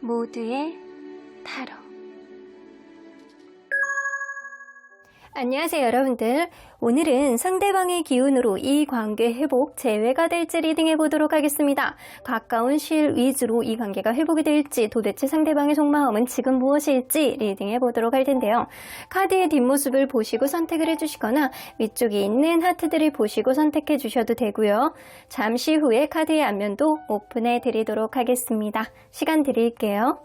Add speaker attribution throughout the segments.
Speaker 1: 모두의 타로. 안녕하세요 여러분들. 오늘은 상대방의 기운으로 이 관계 회복 재회가 될지 리딩해 보도록 하겠습니다. 가까운 시일 위주로 이 관계가 회복이 될지, 도대체 상대방의 속마음은 지금 무엇일지 리딩해 보도록 할 텐데요. 카드의 뒷모습을 보시고 선택을 해주시거나 위쪽에 있는 하트들을 보시고 선택해 주셔도 되고요. 잠시 후에 카드의 앞면도 오픈해 드리도록 하겠습니다. 시간 드릴게요.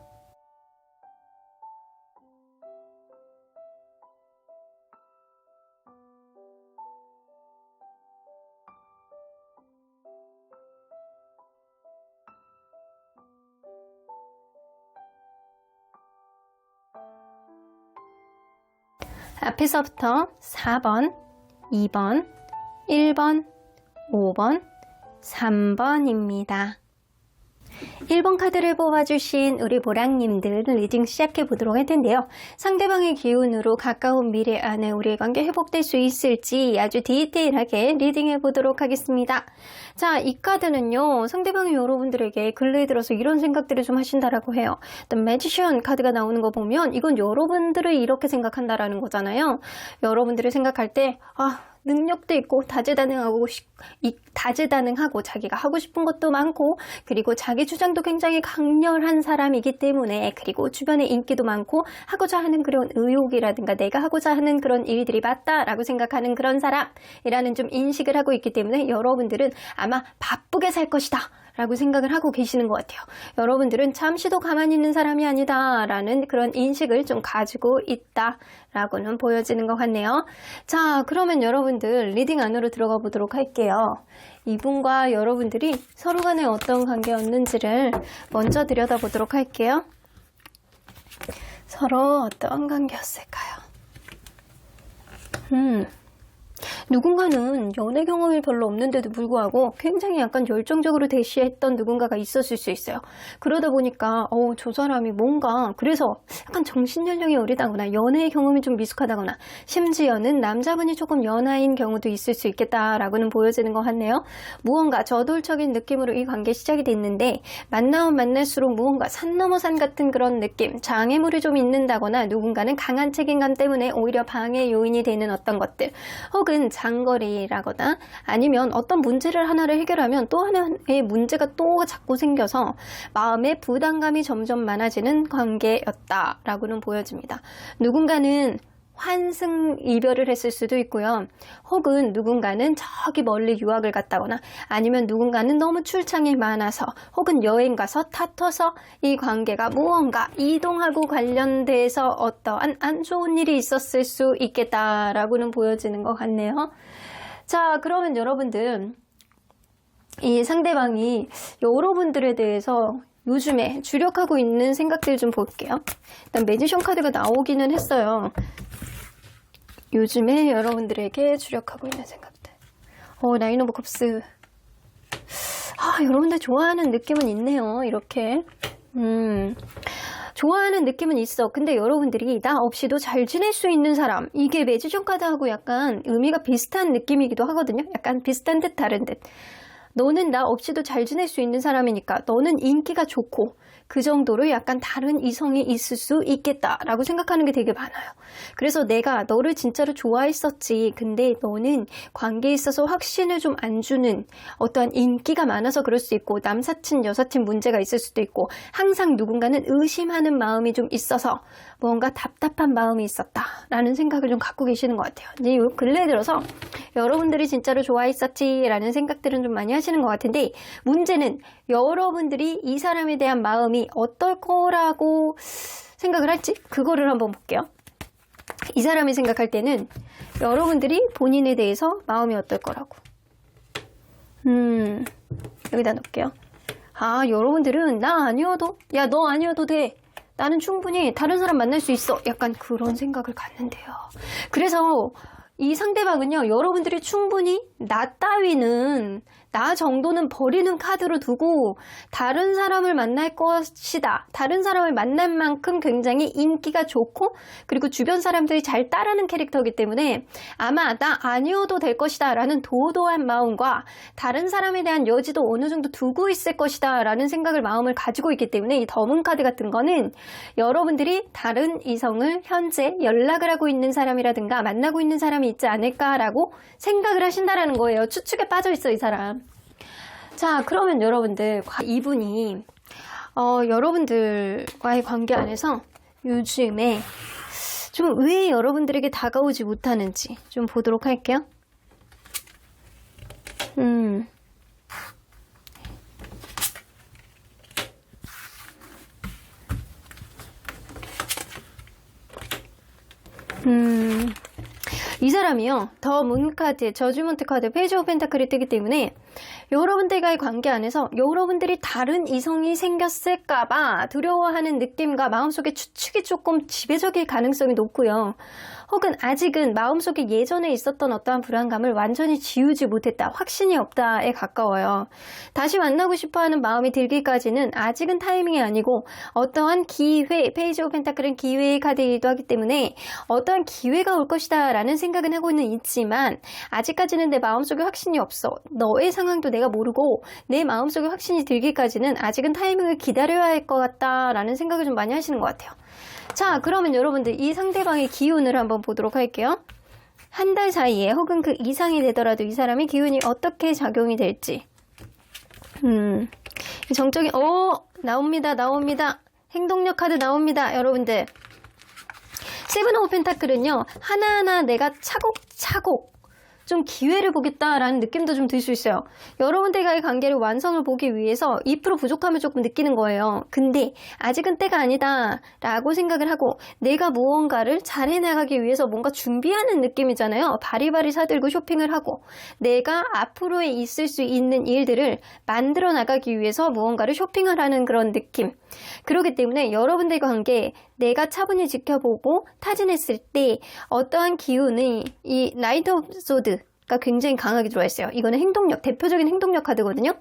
Speaker 1: 앞에서부터 4번, 2번, 1번, 5번, 3번입니다. 1번 카드를 뽑아주신 우리 보랑님들 리딩 시작해 보도록 할 텐데요. 상대방의 기운으로 가까운 미래 안에 우리의 관계 회복될 수 있을지 아주 디테일하게 리딩해 보도록 하겠습니다. 자, 이 카드는요, 상대방이 여러분들에게 근래에 들어서 이런 생각들을 좀 하신다라고 해요. The Magician 카드가 나오는 거 보면 이건 여러분들을 이렇게 생각한다라는 거잖아요. 여러분들을 생각할 때 능력도 있고 다재다능하고 자기가 하고 싶은 것도 많고, 그리고 자기 주장도 굉장히 강렬한 사람이기 때문에, 그리고 주변에 인기도 많고 하고자 하는 그런 의욕이라든가 내가 하고자 하는 그런 일들이 맞다라고 생각하는 그런 사람이라는 좀 인식을 하고 있기 때문에 여러분들은 아마 바쁘게 살 것이다 라고 생각을 하고 계시는 것 같아요. 여러분들은 잠시도 가만히 있는 사람이 아니다 라는 그런 인식을 좀 가지고 있다 라고는 보여지는 것 같네요. 자, 그러면 여러분들 리딩 안으로 들어가 보도록 할게요. 이분과 여러분들이 서로 간에 어떤 관계였는지를 먼저 들여다보도록 할게요. 서로 어떤 관계였을까요? 누군가는 연애 경험이 별로 없는데도 불구하고 굉장히 약간 열정적으로 대시했던 누군가가 있었을 수 있어요. 그러다 보니까 저 사람이 뭔가, 그래서 약간 정신연령이 어리다거나 연애 경험이 좀 미숙하다거나, 심지어는 남자분이 조금 연하인 경우도 있을 수 있겠다라고는 보여지는 것 같네요. 무언가 저돌적인 느낌으로 이 관계 시작이 됐는데 만나면 만날수록 무언가 산 넘어 산 같은 그런 느낌, 장애물이 좀 있는다거나, 누군가는 강한 책임감 때문에 오히려 방해 요인이 되는 어떤 것들, 혹은 장거리라거나 아니면 어떤 문제를 하나를 해결하면 또 하나의 문제가 또 자꾸 생겨서 마음의 부담감이 점점 많아지는 관계였다라고는 보여집니다. 누군가는 환승 이별을 했을 수도 있고요. 혹은 누군가는 저기 멀리 유학을 갔다거나, 아니면 누군가는 너무 출장이 많아서 혹은 여행 가서 다퉈서 이 관계가 무언가 이동하고 관련돼서 어떠한 안 좋은 일이 있었을 수 있겠다라고는 보여지는 것 같네요. 자, 그러면 여러분들, 이 상대방이 여러분들에 대해서 요즘에 주력하고 있는 생각들 좀 볼게요. 일단 매지션 카드가 나오기는 했어요. 요즘에 여러분들에게 주력하고 있는 생각들. 나인 오브 컵스. 여러분들 좋아하는 느낌은 있네요. 이렇게. 좋아하는 느낌은 있어. 근데 여러분들이 나 없이도 잘 지낼 수 있는 사람. 이게 매지션 카드하고 약간 의미가 비슷한 느낌이기도 하거든요. 약간 비슷한 듯 다른 듯. 너는 나 없이도 잘 지낼 수 있는 사람이니까 너는 인기가 좋고 그 정도로 약간 다른 이성이 있을 수 있겠다라고 생각하는 게 되게 많아요. 그래서 내가 너를 진짜로 좋아했었지. 근데 너는 관계에 있어서 확신을 좀 안 주는, 어떠한 인기가 많아서 그럴 수 있고, 남사친, 여사친 문제가 있을 수도 있고, 항상 누군가는 의심하는 마음이 좀 있어서 뭔가 답답한 마음이 있었다라는 생각을 좀 갖고 계시는 것 같아요. 이제 요 근래에 들어서 여러분들이 진짜로 좋아했었지라는 생각들은 좀 많이 하시는 것 같은데, 문제는 여러분들이 이 사람에 대한 마음이 어떨 거라고 생각을 할지, 그거를 한번 볼게요. 이 사람이 생각할 때는 여러분들이 본인에 대해서 마음이 어떨 거라고. 여기다 놓을게요. 여러분들은 나 아니어도, 야, 너 아니어도 돼. 나는 충분히 다른 사람 만날 수 있어. 약간 그런 생각을 갖는데요. 그래서 이 상대방은요, 여러분들이 충분히 나 따위는 나 정도는 버리는 카드로 두고 다른 사람을 만날 것이다. 다른 사람을 만날 만큼 굉장히 인기가 좋고 그리고 주변 사람들이 잘 따르는 캐릭터이기 때문에 아마 나 아니어도 될 것이다 라는 도도한 마음과 다른 사람에 대한 여지도 어느 정도 두고 있을 것이다 라는 마음을 가지고 있기 때문에 이 더문 카드 같은 거는 여러분들이 다른 이성을 현재 연락을 하고 있는 사람이라든가 만나고 있는 사람이 있지 않을까라고 생각을 하신다라는 거예요. 추측에 빠져 있어 이 사람. 자, 그러면 여러분들 이분이 여러분들과의 관계 안에서 요즘에 좀 왜 여러분들에게 다가오지 못하는지 좀 보도록 할게요. 이 사람이요, 더 문 카드, 저주먼트 카드, 페이지 오브 펜타클이 뜨기 때문에 여러분들과의 관계 안에서 여러분들이 다른 이성이 생겼을까봐 두려워하는 느낌과 마음속에 추측이 조금 지배적일 가능성이 높고요. 혹은 아직은 마음속에 예전에 있었던 어떠한 불안감을 완전히 지우지 못했다, 확신이 없다에 가까워요. 다시 만나고 싶어하는 마음이 들기까지는 아직은 타이밍이 아니고 어떠한 기회, 페이지 오브 펜타클은 기회의 카드이기도 하기 때문에 어떠한 기회가 올 것이다 라는 생각은 하고는 있지만 아직까지는 내 마음속에 확신이 없어. 너의 상황도 내가 모르고 내 마음속에 확신이 들기까지는 아직은 타이밍을 기다려야 할 것 같다 라는 생각을 좀 많이 하시는 것 같아요. 자, 그러면 여러분들 이 상대방의 기운을 한번 보도록 할게요. 한 달 사이에 혹은 그 이상이 되더라도 이 사람의 기운이 어떻게 작용이 될지. 정적인 나옵니다. 행동력 카드 나옵니다. 여러분들 세븐 오브 펜타클은요, 하나하나 내가 차곡차곡 좀 기회를 보겠다라는 느낌도 좀 들 수 있어요. 여러분들과의 관계를 완성을 보기 위해서 2% 부족함을 조금 느끼는 거예요. 근데 아직은 때가 아니다 라고 생각을 하고 내가 무언가를 잘 해나가기 위해서 뭔가 준비하는 느낌이잖아요. 바리바리 사들고 쇼핑을 하고 내가 앞으로에 있을 수 있는 일들을 만들어 나가기 위해서 무언가를 쇼핑을 하는 그런 느낌. 그렇기 때문에 여러분들과 관계 내가 차분히 지켜보고 타진했을 때 어떠한 기운이 이 나이트 오브 소드가 굉장히 강하게 들어와 있어요. 이거는 행동력, 대표적인 행동력 카드거든요.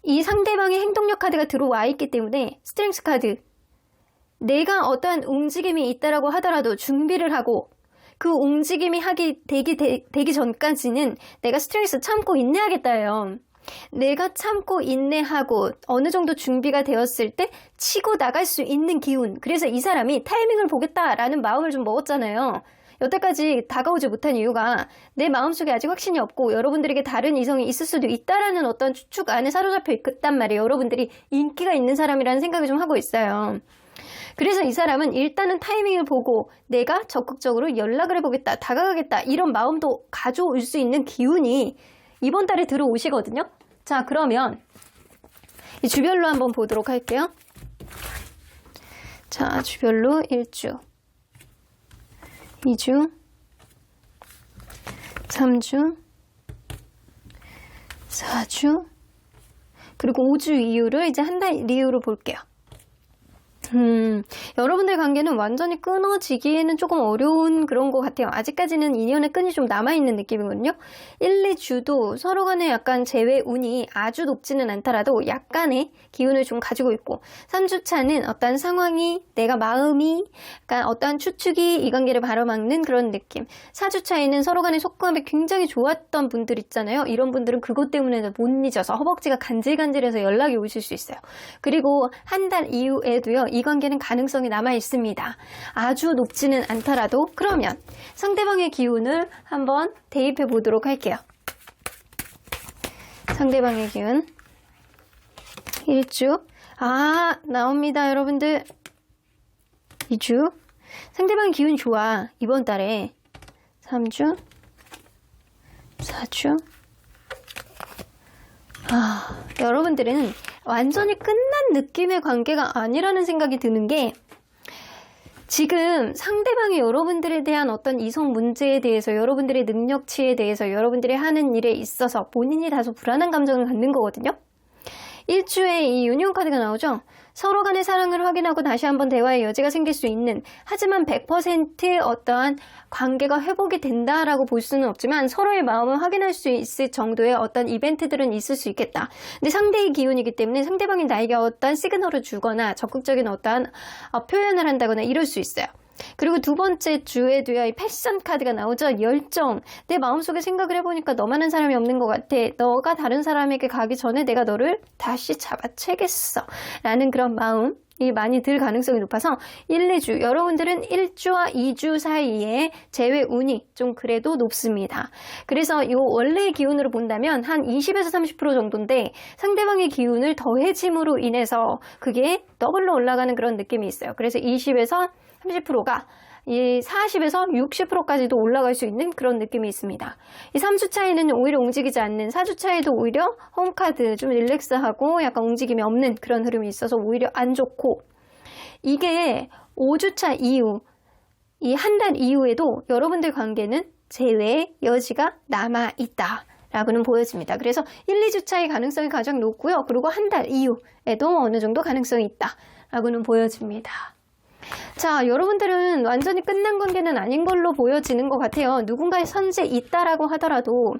Speaker 1: 이 상대방의 행동력 카드가 들어와 있기 때문에 스트렝스 카드, 내가 어떠한 움직임이 있다라고 하더라도 준비를 하고 그 움직임이 되기 전까지는 내가 스트레스 참고 인내하겠다예요. 내가 참고 인내하고 어느 정도 준비가 되었을 때 치고 나갈 수 있는 기운. 그래서 이 사람이 타이밍을 보겠다라는 마음을 좀 먹었잖아요. 여태까지 다가오지 못한 이유가 내 마음속에 아직 확신이 없고 여러분들에게 다른 이성이 있을 수도 있다라는 어떤 추측 안에 사로잡혀 있단 말이에요. 여러분들이 인기가 있는 사람이라는 생각을 좀 하고 있어요. 그래서 이 사람은 일단은 타이밍을 보고 내가 적극적으로 연락을 해보겠다, 다가가겠다 이런 마음도 가져올 수 있는 기운이 이번 달에 들어오시거든요. 자, 그러면 이 주별로 한번 보도록 할게요. 자, 주별로 1주, 2주, 3주, 4주, 그리고 5주 이후를 이제 한 달 이후로 볼게요. 여러분들 관계는 완전히 끊어지기에는 조금 어려운 그런 것 같아요. 아직까지는 인연의 끈이 좀 남아있는 느낌이거든요. 1, 2주도 서로 간에 약간 재회 운이 아주 높지는 않더라도 약간의 기운을 좀 가지고 있고 3주차는 어떤 상황이 내가 마음이 약간 어떠한 추측이 이 관계를 바로막는 그런 느낌. 4주차에는 서로 간의 속감이 굉장히 좋았던 분들 있잖아요. 이런 분들은 그것 때문에 못 잊어서 허벅지가 간질간질해서 연락이 오실 수 있어요. 그리고 한 달 이후에도요. 이 관계는 가능성이 남아 있습니다. 아주 높지는 않더라도. 그러면 상대방의 기운을 한번 대입해 보도록 할게요. 상대방의 기운 1주, 나옵니다 여러분들. 2주, 상대방의 기운 좋아. 이번 달에 3주, 4주. 여러분들은 완전히 끝난 느낌의 관계가 아니라는 생각이 드는 게, 지금 상대방이 여러분들에 대한 어떤 이성 문제에 대해서, 여러분들의 능력치에 대해서, 여러분들이 하는 일에 있어서 본인이 다소 불안한 감정을 갖는 거거든요. 1주에 이 유니온 카드가 나오죠. 서로 간의 사랑을 확인하고 다시 한번 대화의 여지가 생길 수 있는, 하지만 100% 어떠한 관계가 회복이 된다라고 볼 수는 없지만 서로의 마음을 확인할 수 있을 정도의 어떤 이벤트들은 있을 수 있겠다. 근데 상대의 기운이기 때문에 상대방이 나에게 어떠한 시그널을 주거나 적극적인 어떠한 표현을 한다거나 이럴 수 있어요. 그리고 두 번째 주에도요, 이 패션 카드가 나오죠. 열정. 내 마음속에 생각을 해보니까 너만한 사람이 없는 것 같아. 너가 다른 사람에게 가기 전에 내가 너를 다시 잡아채겠어. 라는 그런 마음이 많이 들 가능성이 높아서 1, 2주, 여러분들은 1주와 2주 사이에 재회 운이 좀 그래도 높습니다. 그래서 이 원래의 기운으로 본다면 한 20에서 30% 정도인데 상대방의 기운을 더해짐으로 인해서 그게 더블로 올라가는 그런 느낌이 있어요. 그래서 20에서 30%가 이 40에서 60%까지도 올라갈 수 있는 그런 느낌이 있습니다. 이 3주 차에는 오히려 움직이지 않는, 4주 차에도 오히려 홈카드 좀 릴렉스하고 약간 움직임이 없는 그런 흐름이 있어서 오히려 안 좋고, 이게 5주차 이후, 이 한 달 이후에도 여러분들 관계는 재회의 여지가 남아있다 라고는 보여집니다. 그래서 1, 2주차의 가능성이 가장 높고요. 그리고 한 달 이후에도 어느 정도 가능성이 있다 라고는 보여집니다. 자, 여러분들은 완전히 끝난 관계는 아닌 걸로 보여지는 것 같아요. 누군가의 선제 있다라고 하더라도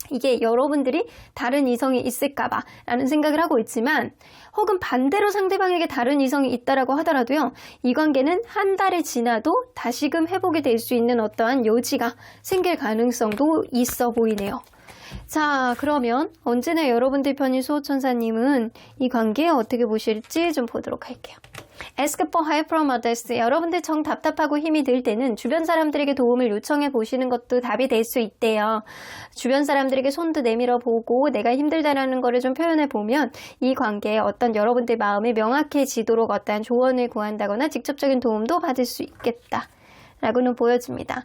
Speaker 1: 이게 여러분들이 다른 이성이 있을까봐 라는 생각을 하고 있지만, 혹은 반대로 상대방에게 다른 이성이 있다라고 하더라도요, 이 관계는 한 달이 지나도 다시금 회복이 될 수 있는 어떠한 여지가 생길 가능성도 있어 보이네요. 자, 그러면 언제나 여러분들 편인 수호천사님은 이 관계 어떻게 보실지 좀 보도록 할게요. Ask for help from others. 여러분들 정 답답하고 힘이 들 때는 주변 사람들에게 도움을 요청해 보시는 것도 답이 될 수 있대요. 주변 사람들에게 손도 내밀어 보고 내가 힘들다라는 거를 좀 표현해 보면 이 관계에 어떤 여러분들 마음이 명확해지도록 어떠한 조언을 구한다거나 직접적인 도움도 받을 수 있겠다 라고는 보여집니다.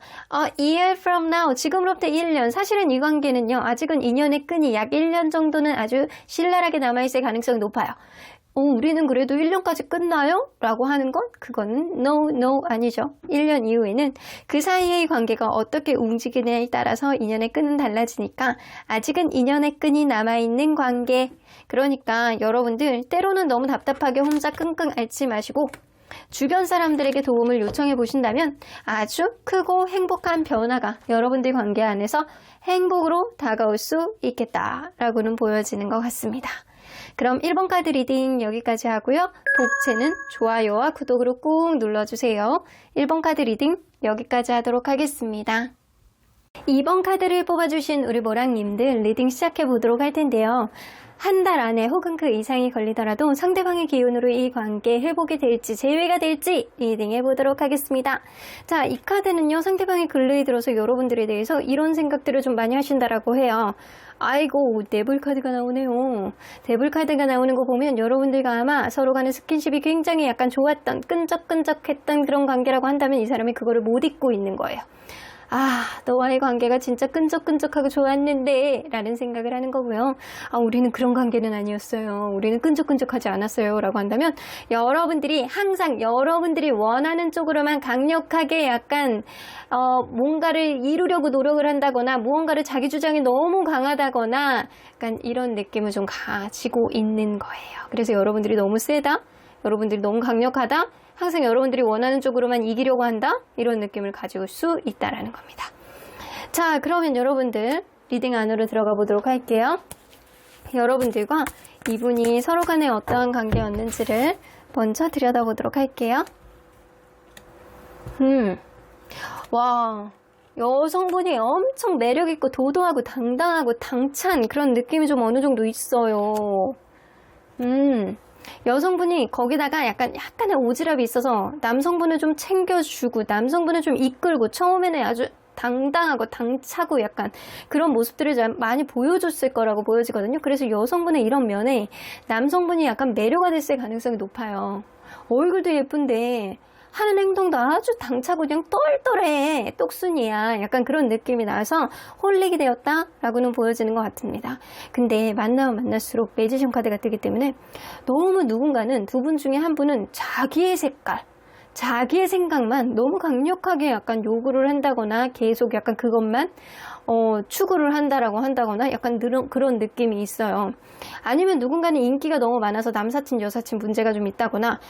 Speaker 1: A year from now, 지금으로부터 1년. 사실은 이 관계는요, 아직은 인연의 끈이 약 1년 정도는 아주 신랄하게 남아있을 가능성이 높아요. 우리는 그래도 1년까지 끝나요? 라고 하는 건 그거는 no 아니죠. 1년 이후에는 그 사이의 관계가 어떻게 움직이느냐에 따라서 인연의 끈은 달라지니까 아직은 인연의 끈이 남아있는 관계. 그러니까 여러분들 때로는 너무 답답하게 혼자 끙끙 앓지 마시고 주변 사람들에게 도움을 요청해 보신다면 아주 크고 행복한 변화가 여러분들 관계 안에서 행복으로 다가올 수 있겠다라고는 보여지는 것 같습니다. 그럼 1번 카드 리딩 여기까지 하고요. 독채는 좋아요와 구독으로 꾹 눌러주세요. 1번 카드 리딩 여기까지 하도록 하겠습니다. 2번 카드를 뽑아주신 우리 모랑님들 리딩 시작해 보도록 할 텐데요. 한 달 안에 혹은 그 이상이 걸리더라도 상대방의 기운으로 이 관계 회복이 될지 재회가 될지 리딩해 보도록 하겠습니다. 자, 이 카드는요, 상대방의 근래에 들어서 여러분들에 대해서 이런 생각들을 좀 많이 하신다라고 해요. 아이고, 데블 카드가 나오네요. 데블 카드가 나오는 거 보면 여러분들과 아마 서로 간의 스킨십이 굉장히 약간 좋았던, 끈적끈적했던 그런 관계라고 한다면 이 사람이 그거를 못 잊고 있는 거예요. 너와의 관계가 진짜 끈적끈적하고 좋았는데 라는 생각을 하는 거고요. 우리는 그런 관계는 아니었어요. 우리는 끈적끈적하지 않았어요 라고 한다면 여러분들이 항상 여러분들이 원하는 쪽으로만 강력하게 약간 뭔가를 이루려고 노력을 한다거나 무언가를 자기 주장이 너무 강하다거나 약간 이런 느낌을 좀 가지고 있는 거예요. 그래서 여러분들이 너무 세다, 여러분들이 너무 강력하다, 항상 여러분들이 원하는 쪽으로만 이기려고 한다, 이런 느낌을 가질 수 있다라는 겁니다. 자, 그러면 여러분들 리딩 안으로 들어가 보도록 할게요. 여러분들과 이분이 서로 간에 어떠한 관계였는지를 먼저 들여다보도록 할게요. 와, 여성분이 엄청 매력있고 도도하고 당당하고 당찬 그런 느낌이 좀 어느 정도 있어요. 여성분이 거기다가 약간의 오지랖이 있어서 남성분을 좀 챙겨주고 남성분을 좀 이끌고 처음에는 아주 당당하고 당차고 약간 그런 모습들을 많이 보여줬을 거라고 보여지거든요. 그래서 여성분의 이런 면에 남성분이 약간 매료가 됐을 가능성이 높아요. 얼굴도 예쁜데 하는 행동도 아주 당차고 그냥 똘똘해, 똑순이야, 약간 그런 느낌이 나서 홀리게 되었다라고는 보여지는 것 같습니다. 근데 만나면 만날수록 매지션 카드가 뜨기 때문에 너무 누군가는 두 분 중에 한 분은 자기의 색깔, 자기의 생각만 너무 강력하게 약간 요구를 한다거나 계속 약간 그것만 추구를 한다거나 약간 그런 느낌이 있어요. 아니면 누군가는 인기가 너무 많아서 남사친, 여사친 문제가 좀 있다거나,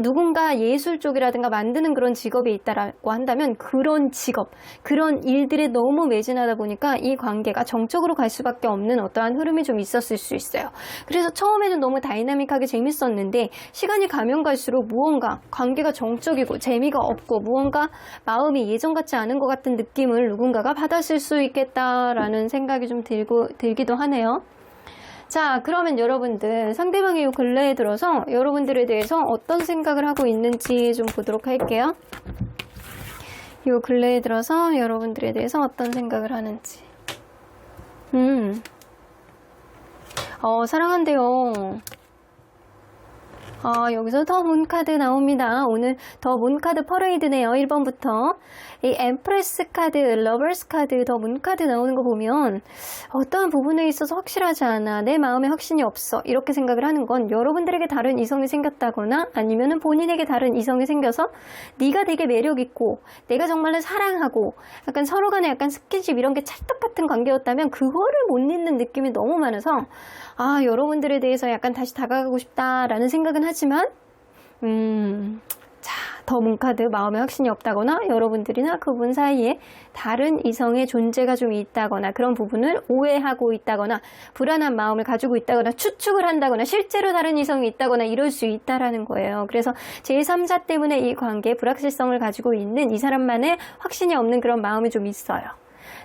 Speaker 1: 누군가 예술 쪽이라든가 만드는 그런 직업이 있다라고 한다면 그런 직업, 그런 일들에 너무 매진하다 보니까 이 관계가 정적으로 갈 수밖에 없는 어떠한 흐름이 좀 있었을 수 있어요. 그래서 처음에는 너무 다이나믹하게 재밌었는데 시간이 가면 갈수록 무언가 관계가 정적이고 재미가 없고 무언가 마음이 예전 같지 않은 것 같은 느낌을 누군가가 받았을 수 있겠다라는 생각이 좀 들기도 하네요. 자, 그러면 여러분들 상대방이 요 근래에 들어서 여러분들에 대해서 어떤 생각을 하고 있는지 좀 보도록 할게요. 요 근래에 들어서 여러분들에 대해서 어떤 생각을 하는지. 사랑한대요. 여기서 더 문 카드 나옵니다. 오늘 더 문 카드 퍼레이드네요. 1번부터. 이 엠프레스 카드, 러버스 카드, 더 문 카드 나오는 거 보면 어떠한 부분에 있어서 확실하지 않아. 내 마음에 확신이 없어. 이렇게 생각을 하는 건 여러분들에게 다른 이성이 생겼다거나 아니면은 본인에게 다른 이성이 생겨서 네가 되게 매력있고 내가 정말로 사랑하고 약간 서로 간에 약간 스킨십 이런 게 찰떡 같은 관계였다면 그거를 못 잊는 느낌이 너무 많아서 여러분들에 대해서 약간 다시 다가가고 싶다라는 생각은 하지만 더 문카드 마음에 확신이 없다거나 여러분들이나 그분 사이에 다른 이성의 존재가 좀 있다거나 그런 부분을 오해하고 있다거나 불안한 마음을 가지고 있다거나 추측을 한다거나 실제로 다른 이성이 있다거나 이럴 수 있다라는 거예요. 그래서 제3자 때문에 이 관계에 불확실성을 가지고 있는 이 사람만의 확신이 없는 그런 마음이 좀 있어요.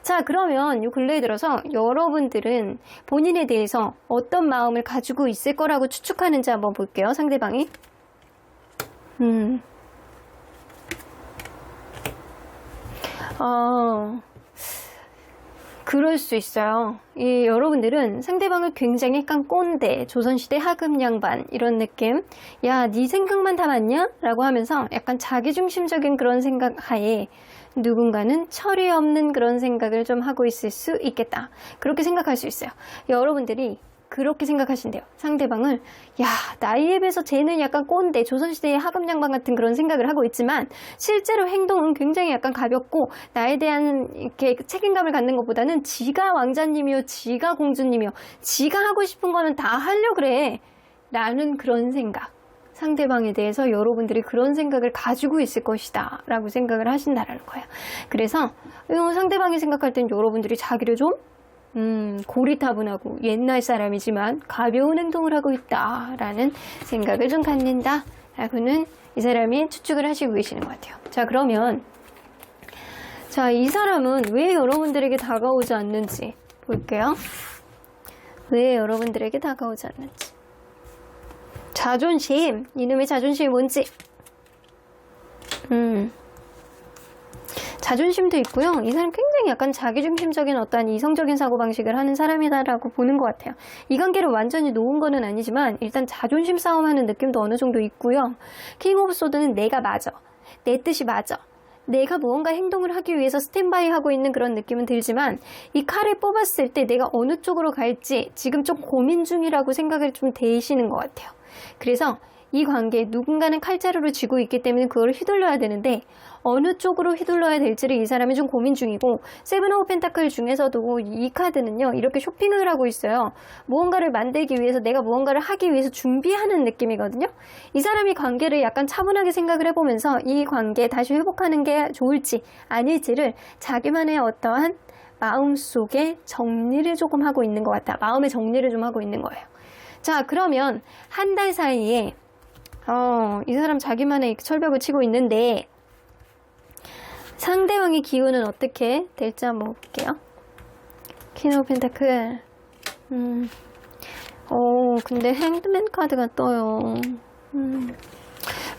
Speaker 1: 자, 그러면 이 근래에 들어서 여러분들은 본인에 대해서 어떤 마음을 가지고 있을 거라고 추측하는지 한번 볼게요. 상대방이. 그럴 수 있어요. 여러분들은 상대방을 굉장히 약간 꼰대, 조선시대 하급 양반 이런 느낌. 야, 네 생각만 다 맞냐? 라고 하면서 약간 자기중심적인 그런 생각 하에 누군가는 철이 없는 그런 생각을 좀 하고 있을 수 있겠다. 그렇게 생각할 수 있어요. 여러분들이 그렇게 생각하신대요. 상대방을 나이에 비해서 쟤는 약간 꼰대, 조선시대의 하급 양반 같은 그런 생각을 하고 있지만 실제로 행동은 굉장히 약간 가볍고 나에 대한 이렇게 책임감을 갖는 것보다는 지가 왕자님이요, 지가 공주님이요, 지가 하고 싶은 거는 다 하려 그래 라는 그런 생각. 상대방에 대해서 여러분들이 그런 생각을 가지고 있을 것이다 라고 생각을 하신다라는 거예요. 그래서 상대방이 생각할 땐 여러분들이 자기를 좀 고리타분하고 옛날 사람이지만 가벼운 행동을 하고 있다라는 생각을 좀 갖는다 라고는 이 사람이 추측을 하시고 계시는 것 같아요. 자, 그러면 이 사람은 왜 여러분들에게 다가오지 않는지 볼게요. 왜 여러분들에게 다가오지 않는지. 자존심, 이놈의 자존심이 뭔지. 자존심도 있고요. 이 사람 굉장히 약간 자기중심적인 어떠한 이성적인 사고방식을 하는 사람이다라고 보는 것 같아요. 이 관계를 완전히 놓은 거는 아니지만 일단 자존심 싸움하는 느낌도 어느 정도 있고요. 킹 오브 소드는 내가 맞아. 내 뜻이 맞아. 내가 무언가 행동을 하기 위해서 스탠바이 하고 있는 그런 느낌은 들지만 이 칼을 뽑았을 때 내가 어느 쪽으로 갈지 지금 좀 고민 중이라고 생각을 좀 대시는 것 같아요. 그래서 이 관계에 누군가는 칼자루를 쥐고 있기 때문에 그걸 휘둘러야 되는데 어느 쪽으로 휘둘러야 될지를 이 사람이 좀 고민 중이고, 세븐 오브 펜타클 중에서도 이 카드는요 이렇게 쇼핑을 하고 있어요. 무언가를 만들기 위해서, 내가 무언가를 하기 위해서 준비하는 느낌이거든요. 이 사람이 관계를 약간 차분하게 생각을 해보면서 이 관계 다시 회복하는 게 좋을지 아닐지를 자기만의 어떠한 마음속에 정리를 조금 하고 있는 것 같아. 마음의 정리를 좀 하고 있는 거예요. 자, 그러면 한 달 사이에 이 사람 자기만의 철벽을 치고 있는데 상대방의 기운은 어떻게 될지 한번 볼게요. 퀸 오브 펜타클. 근데 행드맨 카드가 떠요.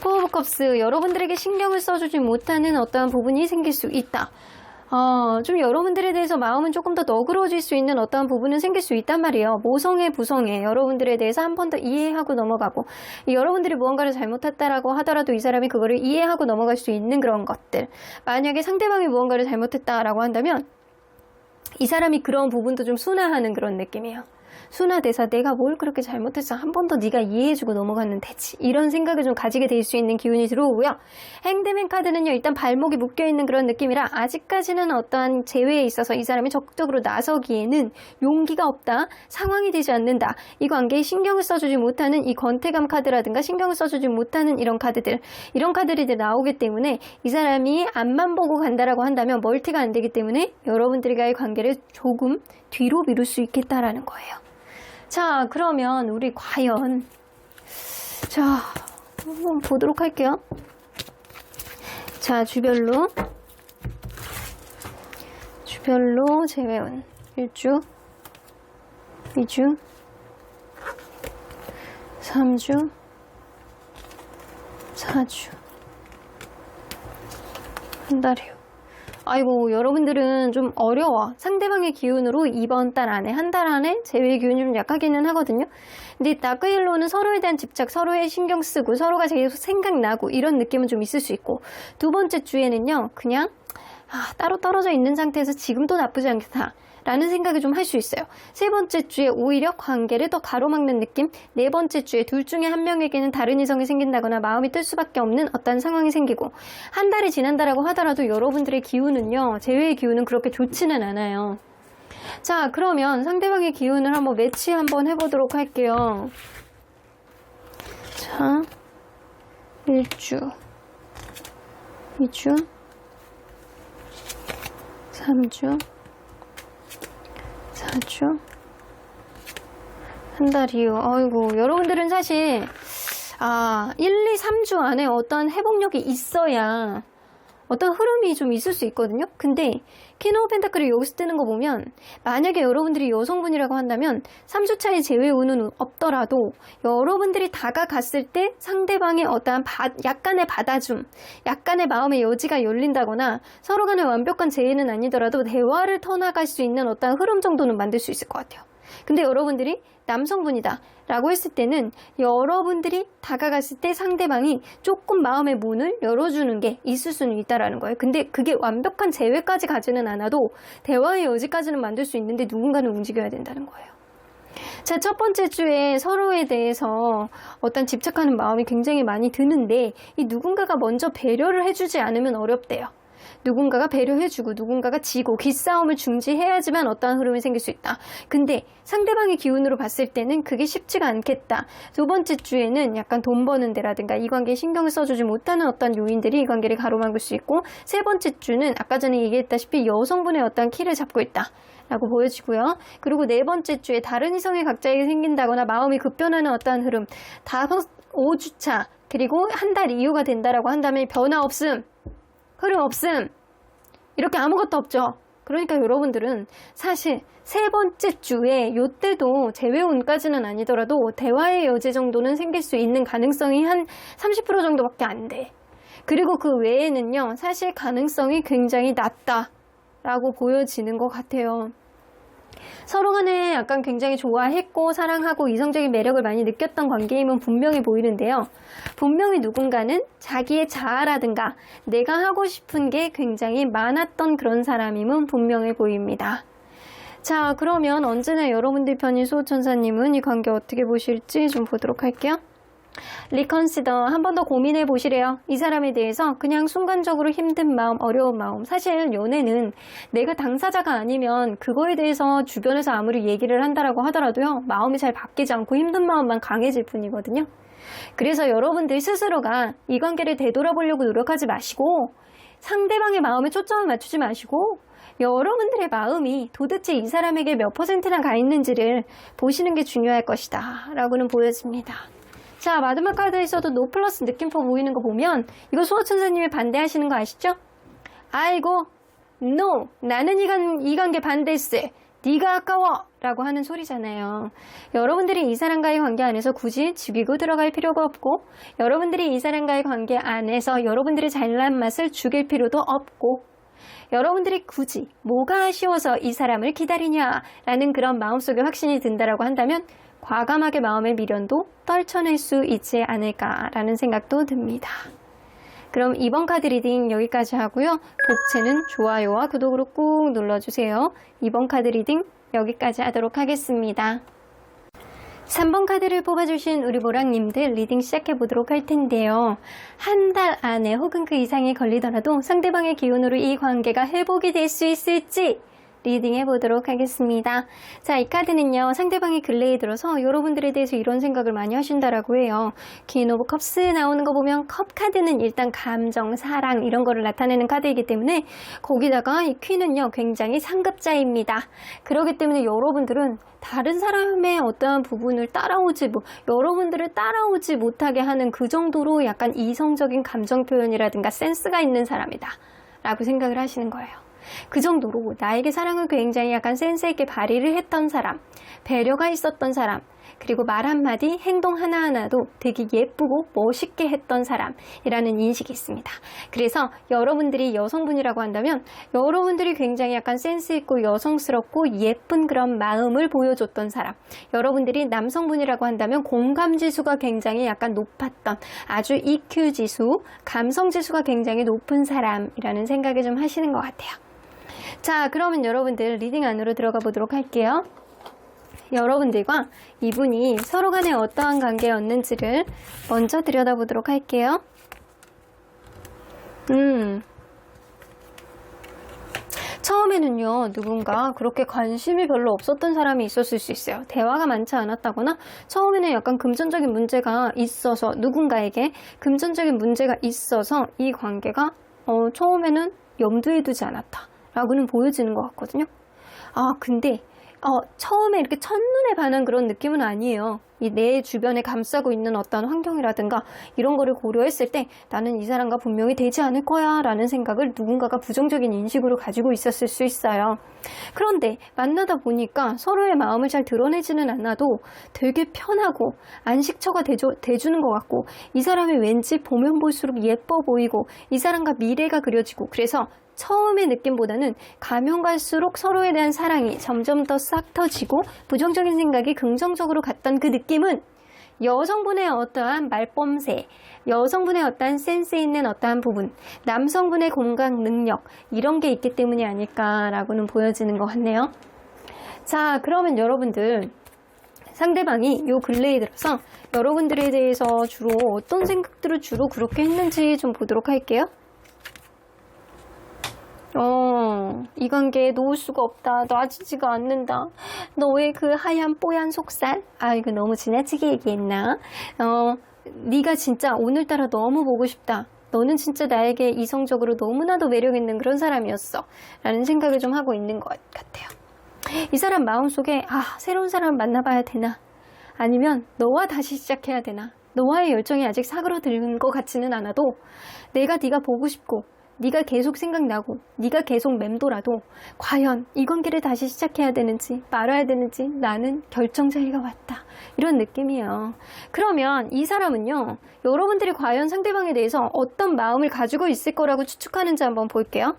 Speaker 1: 포 오브 컵스. 여러분들에게 신경을 써주지 못하는 어떠한 부분이 생길 수 있다. 좀 여러분들에 대해서 마음은 조금 더 너그러워질 수 있는 어떠한 부분은 생길 수 있단 말이에요. 모성애, 부성애, 여러분들에 대해서 한 번 더 이해하고 넘어가고, 여러분들이 무언가를 잘못했다라고 하더라도 이 사람이 그거를 이해하고 넘어갈 수 있는 그런 것들. 만약에 상대방이 무언가를 잘못했다라고 한다면 이 사람이 그런 부분도 좀 순화하는 그런 느낌이에요. 순화돼서 내가 뭘 그렇게 잘못했어. 한 번 더 네가 이해해주고 넘어가면 되지. 이런 생각을 좀 가지게 될 수 있는 기운이 들어오고요. 행드맨 카드는요. 일단 발목이 묶여있는 그런 느낌이라 아직까지는 어떠한 재회에 있어서 이 사람이 적극적으로 나서기에는 용기가 없다. 상황이 되지 않는다. 이 관계에 신경을 써주지 못하는 이 권태감 카드라든가 신경을 써주지 못하는 이런 카드들. 이런 카드들이 나오기 때문에 이 사람이 앞만 보고 간다라고 한다면 멀티가 안 되기 때문에 여러분들과의 관계를 조금 뒤로 미룰 수 있겠다라는 거예요. 자, 그러면 우리 과연 자, 한번 보도록 할게요. 자, 주별로 재회운 1주, 2주, 3주, 4주, 한 달이요. 아이고, 여러분들은 좀 어려워. 상대방의 기운으로 이번 달 안에, 한 달 안에 재회의 기운이 좀 약하기는 하거든요. 근데 다크힐로는 서로에 대한 집착, 서로의 신경 쓰고, 서로가 계속 생각나고, 이런 느낌은 좀 있을 수 있고, 두 번째 주에는요, 그냥, 따로 떨어져 있는 상태에서 지금도 나쁘지 않다. 라는 생각을 좀 할 수 있어요. 세 번째 주에 오히려 관계를 더 가로막는 느낌. 네 번째 주에 둘 중에 한 명에게는 다른 이성이 생긴다거나 마음이 뜰 수밖에 없는 어떤 상황이 생기고, 한 달이 지난다라고 하더라도 여러분들의 기운은요, 재회의 기운은 그렇게 좋지는 않아요. 자, 그러면 상대방의 기운을 한번 매치 한번 해보도록 할게요. 자, 1주, 2주, 3주, 4주, 한 달이요. 아이고, 여러분들은 사실 1, 2, 3주 안에 어떤 회복력이 있어야 어떤 흐름이 좀 있을 수 있거든요. 근데 퀸 오브 펜타클이 여기서 뜨는 거 보면 만약에 여러분들이 여성분이라고 한다면 3주 차에 재회 운은 없더라도 여러분들이 다가갔을 때 상대방의 어떠한 약간의 받아줌, 약간의 마음의 여지가 열린다거나 서로 간의 완벽한 재회는 아니더라도 대화를 터나갈 수 있는 어떠한 흐름 정도는 만들 수 있을 것 같아요. 근데 여러분들이 남성분이다 라고 했을 때는 여러분들이 다가갔을 때 상대방이 조금 마음의 문을 열어주는 게 있을 수는 있다라는 거예요. 근데 그게 완벽한 재회까지 가지는 않아도 대화의 여지까지는 만들 수 있는데 누군가는 움직여야 된다는 거예요. 자, 첫 번째 주에 서로에 대해서 어떤 집착하는 마음이 굉장히 많이 드는데 이 누군가가 먼저 배려를 해주지 않으면 어렵대요. 누군가가 배려해주고 누군가가 지고 기싸움을 중지해야지만 어떠한 흐름이 생길 수 있다. 근데 상대방의 기운으로 봤을 때는 그게 쉽지가 않겠다. 두 번째 주에는 약간 돈 버는 데라든가 이 관계에 신경을 써주지 못하는 어떤 요인들이 이 관계를 가로막을 수 있고, 세 번째 주는 아까 전에 얘기했다시피 여성분의 어떤 키를 잡고 있다 라고 보여지고요. 그리고 네 번째 주에 다른 이성의 갑자기 생긴다거나 마음이 급변하는 어떠한 흐름, 5주차 그리고 한 달 이후가 된다라고 한다면 변화 없음, 흐름 없음, 이렇게 아무것도 없죠. 그러니까 여러분들은 사실 세 번째 주에 요때도 재회운까지는 아니더라도 대화의 여지 정도는 생길 수 있는 가능성이 한 30% 정도밖에 안 돼. 그리고 그 외에는요, 사실 가능성이 굉장히 낮다라고 보여지는 것 같아요. 서로 간에 약간 굉장히 좋아했고 사랑하고 이성적인 매력을 많이 느꼈던 관계임은 분명히 보이는데요. 분명히 누군가는 자기의 자아라든가 내가 하고 싶은 게 굉장히 많았던 그런 사람임은 분명해 보입니다. 자, 그러면 언제나 여러분들 편인 수호천사님은 이 관계 어떻게 보실지 좀 보도록 할게요. 리컨시더 한 번 더 고민해 보시래요. 이 사람에 대해서 그냥 순간적으로 힘든 마음, 어려운 마음. 사실 연애는 내가 당사자가 아니면 그거에 대해서 주변에서 아무리 얘기를 한다라고 하더라도요, 마음이 잘 바뀌지 않고 힘든 마음만 강해질 뿐이거든요. 그래서 여러분들 스스로가 이 관계를 되돌아보려고 노력하지 마시고 상대방의 마음에 초점을 맞추지 마시고 여러분들의 마음이 도대체 이 사람에게 몇 %나 가 있는지를 보시는 게 중요할 것이다 라고는 보여집니다. 자, 마지막 카드에서도 노 플러스 느낌표 보이는 거 보면 이거 수호천사님이 반대하시는 거 아시죠? 아이고, no, 나는 이 관계 반대세, 네가 아까워 라고 하는 소리잖아요. 여러분들이 이 사람과의 관계 안에서 굳이 죽이고 들어갈 필요가 없고, 여러분들이 이 사람과의 관계 안에서 여러분들의 잘난 맛을 죽일 필요도 없고, 여러분들이 굳이 뭐가 아쉬워서 이 사람을 기다리냐라는 그런 마음속에 확신이 든다라고 한다면 과감하게 마음의 미련도 떨쳐낼 수 있지 않을까라는 생각도 듭니다. 그럼 이번 카드 리딩 여기까지 하고요. 복채는 좋아요와 구독으로 꾹 눌러주세요. 이번 카드 리딩 여기까지 하도록 하겠습니다. 3번 카드를 뽑아주신 우리 모랑님들 리딩 시작해보도록 할 텐데요. 한 달 안에 혹은 그 이상이 걸리더라도 상대방의 기운으로 이 관계가 회복이 될 수 있을지 리딩 해보도록 하겠습니다. 자, 이 카드는요, 상대방이 근래에 들어서 여러분들에 대해서 이런 생각을 많이 하신다라고 해요. 퀸 오브 컵스 나오는 거 보면 컵 카드는 일단 감정, 사랑 이런 거를 나타내는 카드이기 때문에 거기다가 이 퀸은요, 굉장히 상급자입니다. 그렇기 때문에 여러분들은 다른 사람의 어떠한 부분을 여러분들을 따라오지 못하게 하는 그 정도로 약간 이성적인 감정 표현이라든가 센스가 있는 사람이다 라고 생각을 하시는 거예요. 그 정도로 나에게 사랑을 굉장히 약간 센스 있게 발휘를 했던 사람, 배려가 있었던 사람, 그리고 말 한마디, 행동 하나하나도 되게 예쁘고 멋있게 했던 사람이라는 인식이 있습니다. 그래서 여러분들이 여성분이라고 한다면 여러분들이 굉장히 약간 센스 있고 여성스럽고 예쁜 그런 마음을 보여줬던 사람, 여러분들이 남성분이라고 한다면 공감 지수가 굉장히 약간 높았던 아주 EQ 지수, 감성 지수가 굉장히 높은 사람이라는 생각을 좀 하시는 것 같아요. 자, 그러면 여러분들 리딩 안으로 들어가 보도록 할게요. 여러분들과 이분이 서로 간에 어떠한 관계였는지를 먼저 들여다보도록 할게요. 처음에는요, 누군가 그렇게 관심이 별로 없었던 사람이 있었을 수 있어요. 대화가 많지 않았다거나 처음에는 약간 금전적인 문제가 있어서 누군가에게 금전적인 문제가 있어서 이 관계가 처음에는 염두에 두지 않았다 라고는 보여지는 것 같거든요. 근데 처음에 이렇게 첫눈에 반한 그런 느낌은 아니에요. 이 내 주변에 감싸고 있는 어떤 환경이라든가 이런 거를 고려했을 때 나는 이 사람과 분명히 되지 않을 거야 라는 생각을 누군가가 부정적인 인식으로 가지고 있었을 수 있어요. 그런데 만나다 보니까 서로의 마음을 잘 드러내지는 않아도 되게 편하고 안식처가 돼주는 것 같고 이 사람이 왠지 보면 볼수록 예뻐 보이고 이 사람과 미래가 그려지고 그래서 처음의 느낌보다는 가면 갈수록 서로에 대한 사랑이 점점 더 싹 터지고 부정적인 생각이 긍정적으로 갔던 그 느낌은 여성분의 어떠한 말뽐새, 여성분의 어떠한 센스 있는 어떠한 부분, 남성분의 공감 능력 이런 게 있기 때문이 아닐까라고는 보여지는 것 같네요. 자, 그러면 여러분들 상대방이 요 근래에 들어서 여러분들에 대해서 주로 어떤 생각들을 주로 그렇게 했는지 좀 보도록 할게요. 이 관계에 놓을 수가 없다. 놔지지가 않는다. 너의 그 하얀 뽀얀 속살? 이거 너무 지나치게 얘기했나? 네가 진짜 오늘따라 너무 보고 싶다. 너는 진짜 나에게 이성적으로 너무나도 매력있는 그런 사람이었어. 라는 생각을 좀 하고 있는 것 같아요. 이 사람 마음속에 새로운 사람을 만나봐야 되나? 아니면 너와 다시 시작해야 되나? 너와의 열정이 아직 사그러드는 것 같지는 않아도 내가 네가 보고 싶고 네가 계속 생각나고 네가 계속 맴돌아도 과연 이 관계를 다시 시작해야 되는지 말아야 되는지 나는 결정자리가 왔다. 이런 느낌이에요. 그러면 이 사람은요. 여러분들이 과연 상대방에 대해서 어떤 마음을 가지고 있을 거라고 추측하는지 한번 볼게요.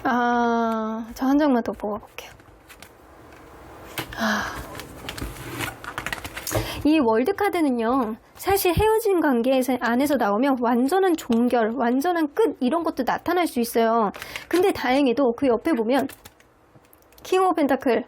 Speaker 1: 저 한 장만 더 뽑아볼게요. 이 월드카드는요, 사실 헤어진 관계 안에서 나오면 완전한 종결, 완전한 끝 이런 것도 나타날 수 있어요. 근데 다행히도 그 옆에 보면 킹 오브 펜타클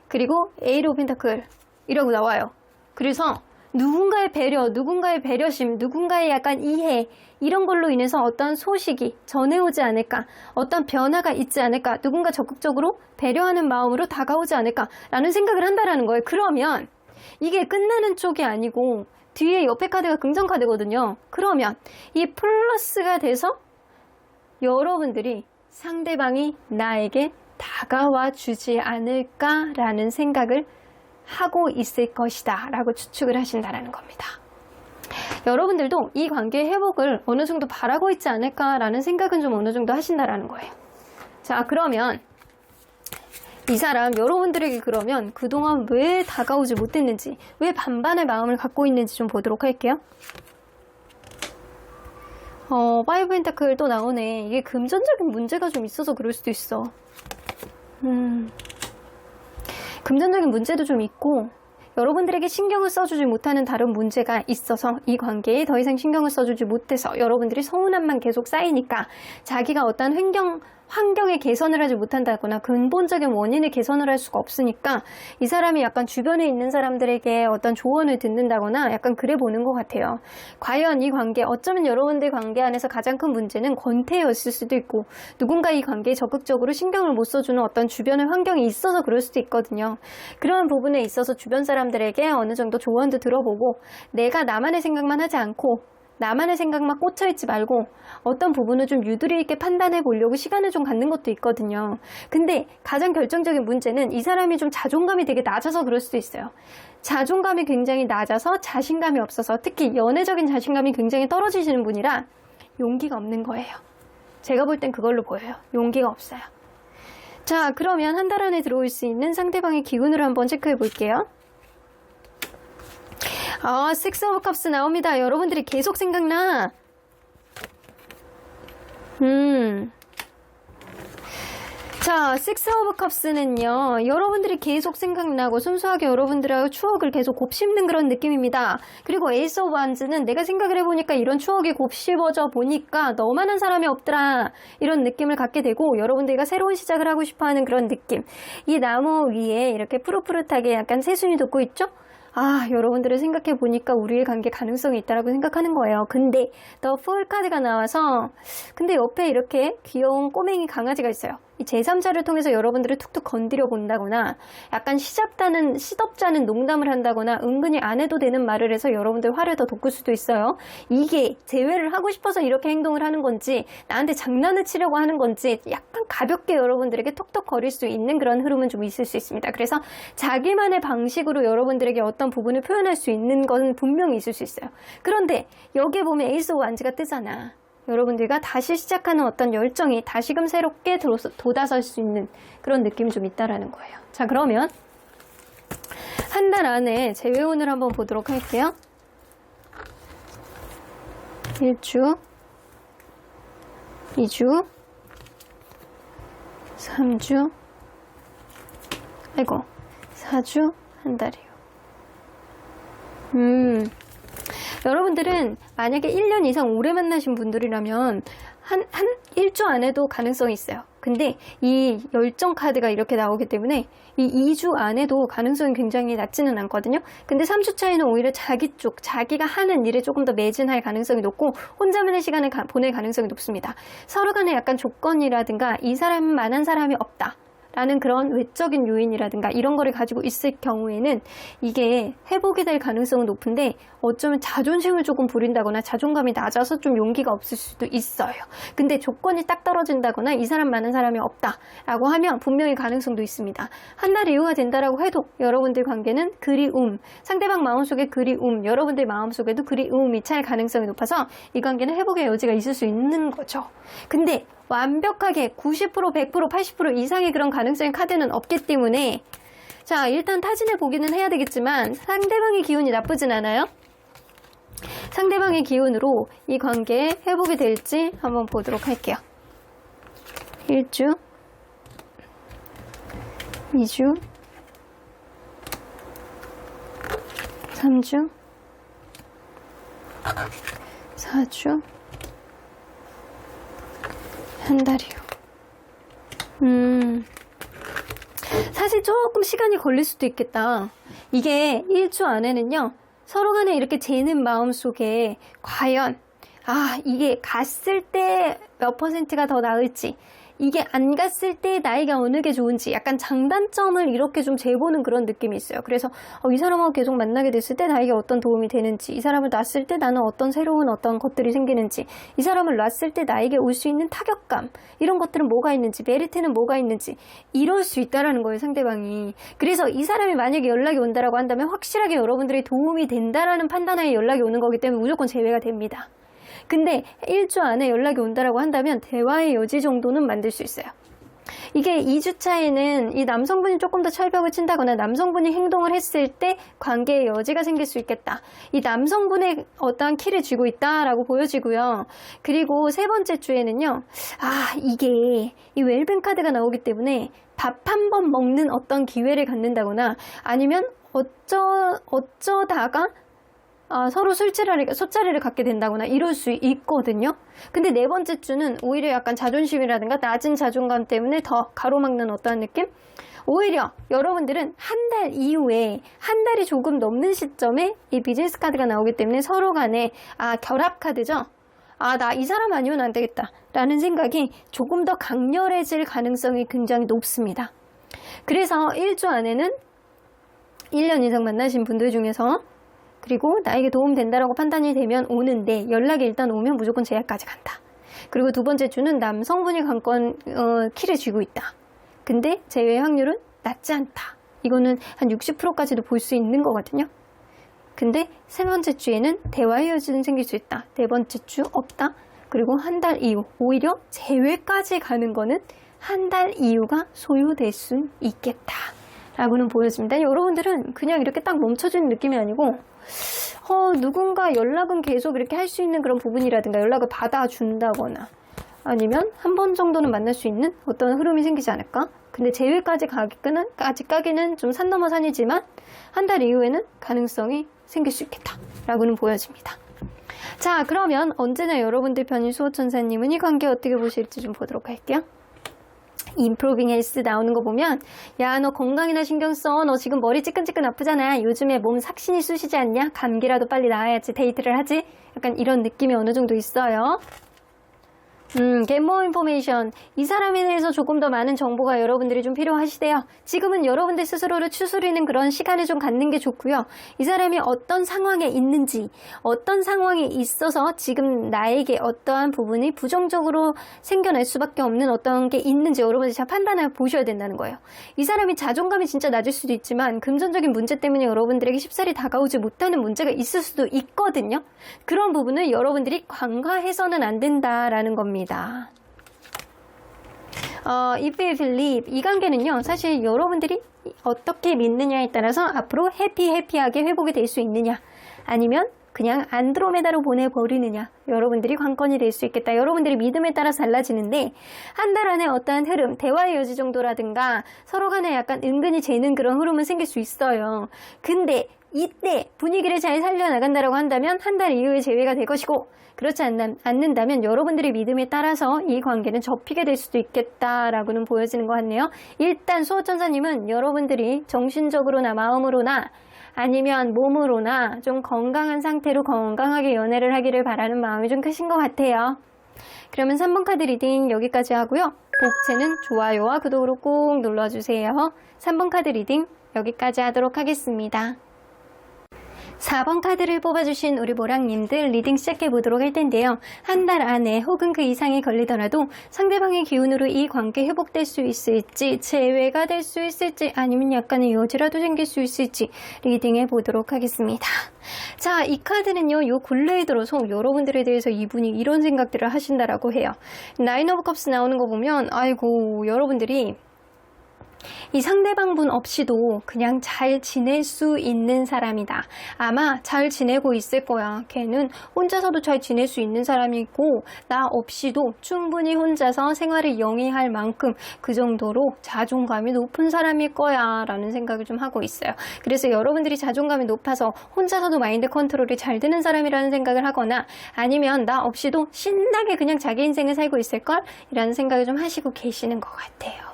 Speaker 1: 그리고 에이스 오브 펜타클 이라고 나와요. 그래서 누군가의 배려, 누군가의 배려심, 누군가의 약간 이해 이런 걸로 인해서 어떤 소식이 전해오지 않을까, 어떤 변화가 있지 않을까, 누군가 적극적으로 배려하는 마음으로 다가오지 않을까라는 생각을 한다라는 거예요. 그러면 이게 끝나는 쪽이 아니고 뒤에 옆에 카드가 긍정 카드거든요. 그러면 이 플러스가 돼서 여러분들이 상대방이 나에게 다가와 주지 않을까라는 생각을 하고 있을 것이다 라고 추측을 하신다는 겁니다. 여러분들도 이 관계의 회복을 어느 정도 바라고 있지 않을까라는 생각은 좀 어느 정도 하신다는 거예요. 자, 그러면 이 사람 여러분들에게 그러면 그동안 왜 다가오지 못했는지, 왜 반반의 마음을 갖고 있는지 좀 보도록 할게요. 파이브 펜타클 또 나오네. 이게 금전적인 문제가 좀 있어서 그럴 수도 있어. 금전적인 문제도 좀 있고 여러분들에게 신경을 써주지 못하는 다른 문제가 있어서 이 관계에 더 이상 신경을 써주지 못해서 여러분들이 서운함만 계속 쌓이니까 자기가 어떤 환경의 개선을 하지 못한다거나 근본적인 원인의 개선을 할 수가 없으니까 이 사람이 약간 주변에 있는 사람들에게 어떤 조언을 듣는다거나 약간 그래 보는 것 같아요. 과연 이 관계, 어쩌면 여러분들 관계 안에서 가장 큰 문제는 권태였을 수도 있고 누군가 이 관계에 적극적으로 신경을 못 써주는 어떤 주변의 환경이 있어서 그럴 수도 있거든요. 그런 부분에 있어서 주변 사람들에게 어느 정도 조언도 들어보고 내가 나만의 생각만 하지 않고 나만의 생각만 꽂혀있지 말고 어떤 부분을 좀 유두리 있게 판단해 보려고 시간을 좀 갖는 것도 있거든요. 근데 가장 결정적인 문제는 이 사람이 좀 자존감이 되게 낮아서 그럴 수도 있어요. 자존감이 굉장히 낮아서 자신감이 없어서 특히 연애적인 자신감이 굉장히 떨어지시는 분이라 용기가 없는 거예요. 제가 볼 땐 그걸로 보여요. 용기가 없어요. 자, 그러면 한 달 안에 들어올 수 있는 상대방의 기운을 한번 체크해 볼게요. 식스 오브 컵스 나옵니다. 여러분들이 계속 생각나. 자, 식스 오브 컵스는요, 여러분들이 계속 생각나고 순수하게 여러분들하고 추억을 계속 곱씹는 그런 느낌입니다. 그리고 에이스 오브 완즈는 내가 생각을 해보니까 이런 추억이 곱씹어져 보니까 너만한 사람이 없더라, 이런 느낌을 갖게 되고 여러분들과 새로운 시작을 하고 싶어하는 그런 느낌. 이 나무 위에 이렇게 푸릇푸릇하게 약간 새순이 돋고 있죠? 여러분들을 생각해 보니까 우리의 관계 가능성이 있다라고 생각하는 거예요. 근데 더 풀 카드가 나와서 근데 옆에 이렇게 귀여운 꼬맹이 강아지가 있어요. 이 제3자를 통해서 여러분들을 툭툭 건드려 본다거나 약간 시덥잖은 농담을 한다거나 은근히 안 해도 되는 말을 해서 여러분들 화를 더 돋굴 수도 있어요. 이게 재회를 하고 싶어서 이렇게 행동을 하는 건지 나한테 장난을 치려고 하는 건지 약간 가볍게 여러분들에게 톡톡거릴 수 있는 그런 흐름은 좀 있을 수 있습니다. 그래서 자기만의 방식으로 여러분들에게 어떤 부분을 표현할 수 있는 건 분명히 있을 수 있어요. 그런데 여기에 보면 에이스 오브 완즈가 뜨잖아. 여러분들과 다시 시작하는 어떤 열정이 다시금 새롭게 돋아설 수 있는 그런 느낌이 좀 있다라는 거예요. 자, 그러면 한 달 안에 재회운을 한번 보도록 할게요. 1주, 2주, 3주, 4주, 한 달이요. 여러분들은 만약에 1년 이상 오래 만나신 분들이라면 한 1주 안에도 가능성이 있어요. 근데 이 열정 카드가 이렇게 나오기 때문에 이 2주 안에도 가능성이 굉장히 낮지는 않거든요. 근데 3주 차이는 오히려 자기가 하는 일에 조금 더 매진할 가능성이 높고 혼자만의 시간을 보낼 가능성이 높습니다. 서로 간에 약간 조건이라든가 이 사람만한 사람이 없다 라는 그런 외적인 요인이라든가 이런 거를 가지고 있을 경우에는 이게 회복이 될 가능성은 높은데 어쩌면 자존심을 조금 부린다거나 자존감이 낮아서 좀 용기가 없을 수도 있어요. 근데 조건이 딱 떨어진다거나 이 사람만한 사람이 없다라고 하면 분명히 가능성도 있습니다. 한 달 이후가 된다라고 해도 여러분들 관계는 그리움, 상대방 마음속에 그리움, 여러분들 마음속에도 그리움이 찰 가능성이 높아서 이 관계는 회복의 여지가 있을 수 있는 거죠. 근데 완벽하게 90%, 100%, 80% 이상의 그런 가능성의 카드는 없기 때문에 자, 일단 타진해 보기는 해야 되겠지만 상대방의 기운이 나쁘진 않아요. 상대방의 기운으로 이 관계 회복이 될지 한번 보도록 할게요. 1주, 2주, 3주, 4주, 한 달이요. 사실 조금 시간이 걸릴 수도 있겠다. 이게 1주 안에는요, 서로 간에 이렇게 재는 마음속에 과연 이게 갔을 때 몇 퍼센트가 더 나을지, 이게 안 갔을 때 나에게 어느 게 좋은지 약간 장단점을 이렇게 좀 재보는 그런 느낌이 있어요. 그래서 이 사람하고 계속 만나게 됐을 때 나에게 어떤 도움이 되는지, 이 사람을 놨을 때 나는 어떤 새로운 어떤 것들이 생기는지, 이 사람을 놨을 때 나에게 올 수 있는 타격감, 이런 것들은 뭐가 있는지, 메리트는 뭐가 있는지 이럴 수 있다라는 거예요, 상대방이. 그래서 이 사람이 만약에 연락이 온다라고 한다면 확실하게 여러분들의 도움이 된다라는 판단하에 연락이 오는 거기 때문에 무조건 제외가 됩니다. 근데 1주 안에 연락이 온다라고 한다면 대화의 여지 정도는 만들 수 있어요. 이게 2주 차에는 이 남성분이 조금 더 철벽을 친다거나 남성분이 행동을 했을 때 관계의 여지가 생길 수 있겠다. 이 남성분의 어떠한 키를 쥐고 있다라고 보여지고요. 그리고 세 번째 주에는요. 이게 이 웰빙 카드가 나오기 때문에 밥 한 번 먹는 어떤 기회를 갖는다거나 아니면 어쩌다가 서로 술자리를 갖게 된다거나 이럴 수 있거든요. 근데 네 번째 주는 오히려 약간 자존심이라든가 낮은 자존감 때문에 더 가로막는 어떠한 느낌? 오히려 여러분들은 한 달 이후에, 한 달이 조금 넘는 시점에 이 비즈니스 카드가 나오기 때문에 서로 간에 결합 카드죠. 나 이 사람 아니면 안 되겠다 라는 생각이 조금 더 강렬해질 가능성이 굉장히 높습니다. 그래서 1주 안에는 1년 이상 만나신 분들 중에서, 그리고 나에게 도움된다라고 판단이 되면 오는데 연락이 일단 오면 무조건 제약까지 간다. 그리고 두 번째 주는 남성분이 관건 키를 쥐고 있다. 근데 제외 확률은 낮지 않다. 이거는 한 60%까지도 볼 수 있는 거거든요. 근데 세 번째 주에는 대화의 여지는 생길 수 있다. 네 번째 주 없다. 그리고 한 달 이후, 오히려 제외까지 가는 거는 한 달 이후가 소요될 수 있겠다 라고는 보여집니다. 여러분들은 그냥 이렇게 딱 멈춰주는 느낌이 아니고 누군가 연락은 계속 이렇게 할 수 있는 그런 부분이라든가 연락을 받아준다거나 아니면 한 번 정도는 만날 수 있는 어떤 흐름이 생기지 않을까? 근데 제외까지 가기는 좀 산 넘어 산이지만 한 달 이후에는 가능성이 생길 수 있겠다 라고는 보여집니다. 자, 그러면 언제나 여러분들 편인 수호천사님은 이 관계 어떻게 보실지 좀 보도록 할게요. 임프로빙 헬스 나오는 거 보면, 야, 너 건강이나 신경 써. 너 지금 머리 찌끈찌끈 아프잖아. 요즘에 몸 삭신이 쑤시지 않냐? 감기라도 빨리 나아야지 데이트를 하지? 약간 이런 느낌이 어느 정도 있어요. Get more information. 이 사람에 대해서 조금 더 많은 정보가 여러분들이 좀 필요하시대요. 지금은 여러분들 스스로를 추스리는 그런 시간을 좀 갖는 게 좋고요. 이 사람이 어떤 상황에 있는지, 어떤 상황에 있어서 지금 나에게 어떠한 부분이 부정적으로 생겨날 수밖에 없는 어떤 게 있는지 여러분들이 잘 판단해 보셔야 된다는 거예요. 이 사람이 자존감이 진짜 낮을 수도 있지만 금전적인 문제 때문에 여러분들에게 쉽사리 다가오지 못하는 문제가 있을 수도 있거든요. 그런 부분을 여러분들이 간과해서는 안 된다라는 겁니다. If you believe, 이 관계는요, 사실 여러분들이 어떻게 믿느냐에 따라서 앞으로 해피하게 회복이 될 수 있느냐, 아니면 그냥 안드로메다로 보내버리느냐, 여러분들이 관건이 될 수 있겠다. 여러분들이 믿음에 따라서 달라지는데, 한 달 안에 어떠한 흐름, 대화의 여지 정도라든가 서로 간에 약간 은근히 재는 그런 흐름은 생길 수 있어요. 근데 이때 분위기를 잘 살려나간다라고 한다면 한 달 이후에 제외가 될 것이고, 그렇지 않는다면 여러분들의 믿음에 따라서 이 관계는 접히게 될 수도 있겠다라고는 보여지는 것 같네요. 일단 수호천사님은 여러분들이 정신적으로나 마음으로나 아니면 몸으로나 좀 건강한 상태로 건강하게 연애를 하기를 바라는 마음이 좀 크신 것 같아요. 그러면 3번 카드 리딩 여기까지 하고요. 복채는 좋아요와 구독으로 꼭 눌러주세요. 3번 카드 리딩 여기까지 하도록 하겠습니다. 4번 카드를 뽑아주신 우리 모랑님들 리딩 시작해보도록 할 텐데요. 한 달 안에 혹은 그 이상이 걸리더라도 상대방의 기운으로 이 관계 회복될 수 있을지, 재회가 될 수 있을지, 아니면 약간의 여지라도 생길 수 있을지 리딩해보도록 하겠습니다. 자, 이 카드는요, 요 근래에 들어서 여러분들에 대해서 이분이 이런 생각들을 하신다라고 해요. 나인 오브 컵스 나오는 거 보면, 아이고, 여러분들이 이 상대방분 없이도 그냥 잘 지낼 수 있는 사람이다. 아마 잘 지내고 있을 거야. 걔는 혼자서도 잘 지낼 수 있는 사람이고 나 없이도 충분히 혼자서 생활을 영위할 만큼 그 정도로 자존감이 높은 사람일 거야 라는 생각을 좀 하고 있어요. 그래서 여러분들이 자존감이 높아서 혼자서도 마인드 컨트롤이 잘 되는 사람이라는 생각을 하거나 아니면 나 없이도 신나게 그냥 자기 인생을 살고 있을걸? 이라는 생각을 좀 하시고 계시는 것 같아요.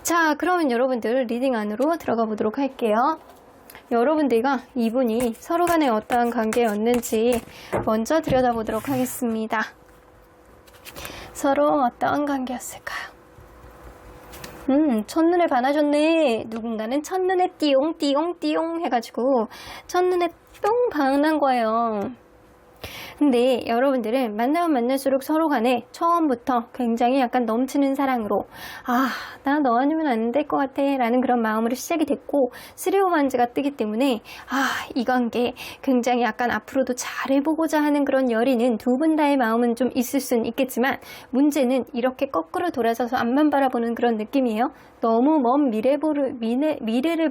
Speaker 1: 자, 그러면 여러분들 리딩 안으로 들어가 보도록 할게요. 여러분들과 이분이 서로 간에 어떠한 관계였는지 먼저 들여다보도록 하겠습니다. 서로 어떠한 관계였을까요? 첫눈에 반하셨네. 누군가는 첫눈에 띠용띠용띠용 해가지고 첫눈에 뿅 반한 거예요. 근데 여러분들은 만나면 만날수록 서로 간에 처음부터 굉장히 약간 넘치는 사랑으로 나 너 아니면 안 될 것 같아 라는 그런 마음으로 시작이 됐고 3오반즈가 뜨기 때문에 이 관계 굉장히 약간 앞으로도 잘해보고자 하는 그런 열의는 두 분 다의 마음은 좀 있을 수는 있겠지만 문제는 이렇게 거꾸로 돌아서서 앞만 바라보는 그런 느낌이에요. 너무 먼 미래를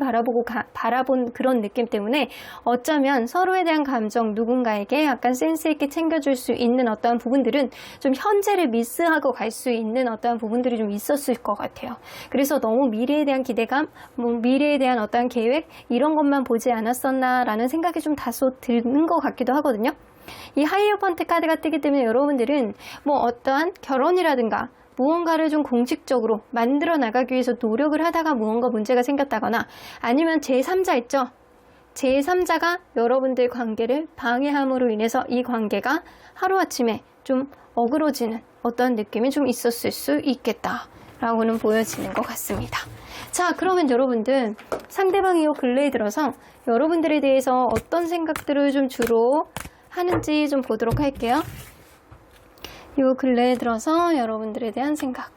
Speaker 1: 바라본 그런 느낌 때문에 어쩌면 서로에 대한 감정 누군가에게 약간 센스 있게 챙겨줄 수 있는 어떠한 부분들은 좀 현재를 미스하고 갈 수 있는 어떠한 부분들이 좀 있었을 것 같아요. 그래서 너무 미래에 대한 기대감, 미래에 대한 어떠한 계획 이런 것만 보지 않았었나라는 생각이 좀 다소 드는 것 같기도 하거든요. 이 하이어펀트 카드가 뜨기 때문에 여러분들은 어떠한 결혼이라든가 무언가를 좀 공식적으로 만들어 나가기 위해서 노력을 하다가 무언가 문제가 생겼다거나 아니면 제3자 있죠? 제3자가 여러분들 관계를 방해함으로 인해서 이 관계가 하루아침에 좀 어그러지는 어떤 느낌이 좀 있었을 수 있겠다라고는 보여지는 것 같습니다. 자, 그러면 여러분들 상대방이 요 근래에 들어서 여러분들에 대해서 어떤 생각들을 좀 주로 하는지 좀 보도록 할게요. 요 근래에 들어서 여러분들에 대한 생각.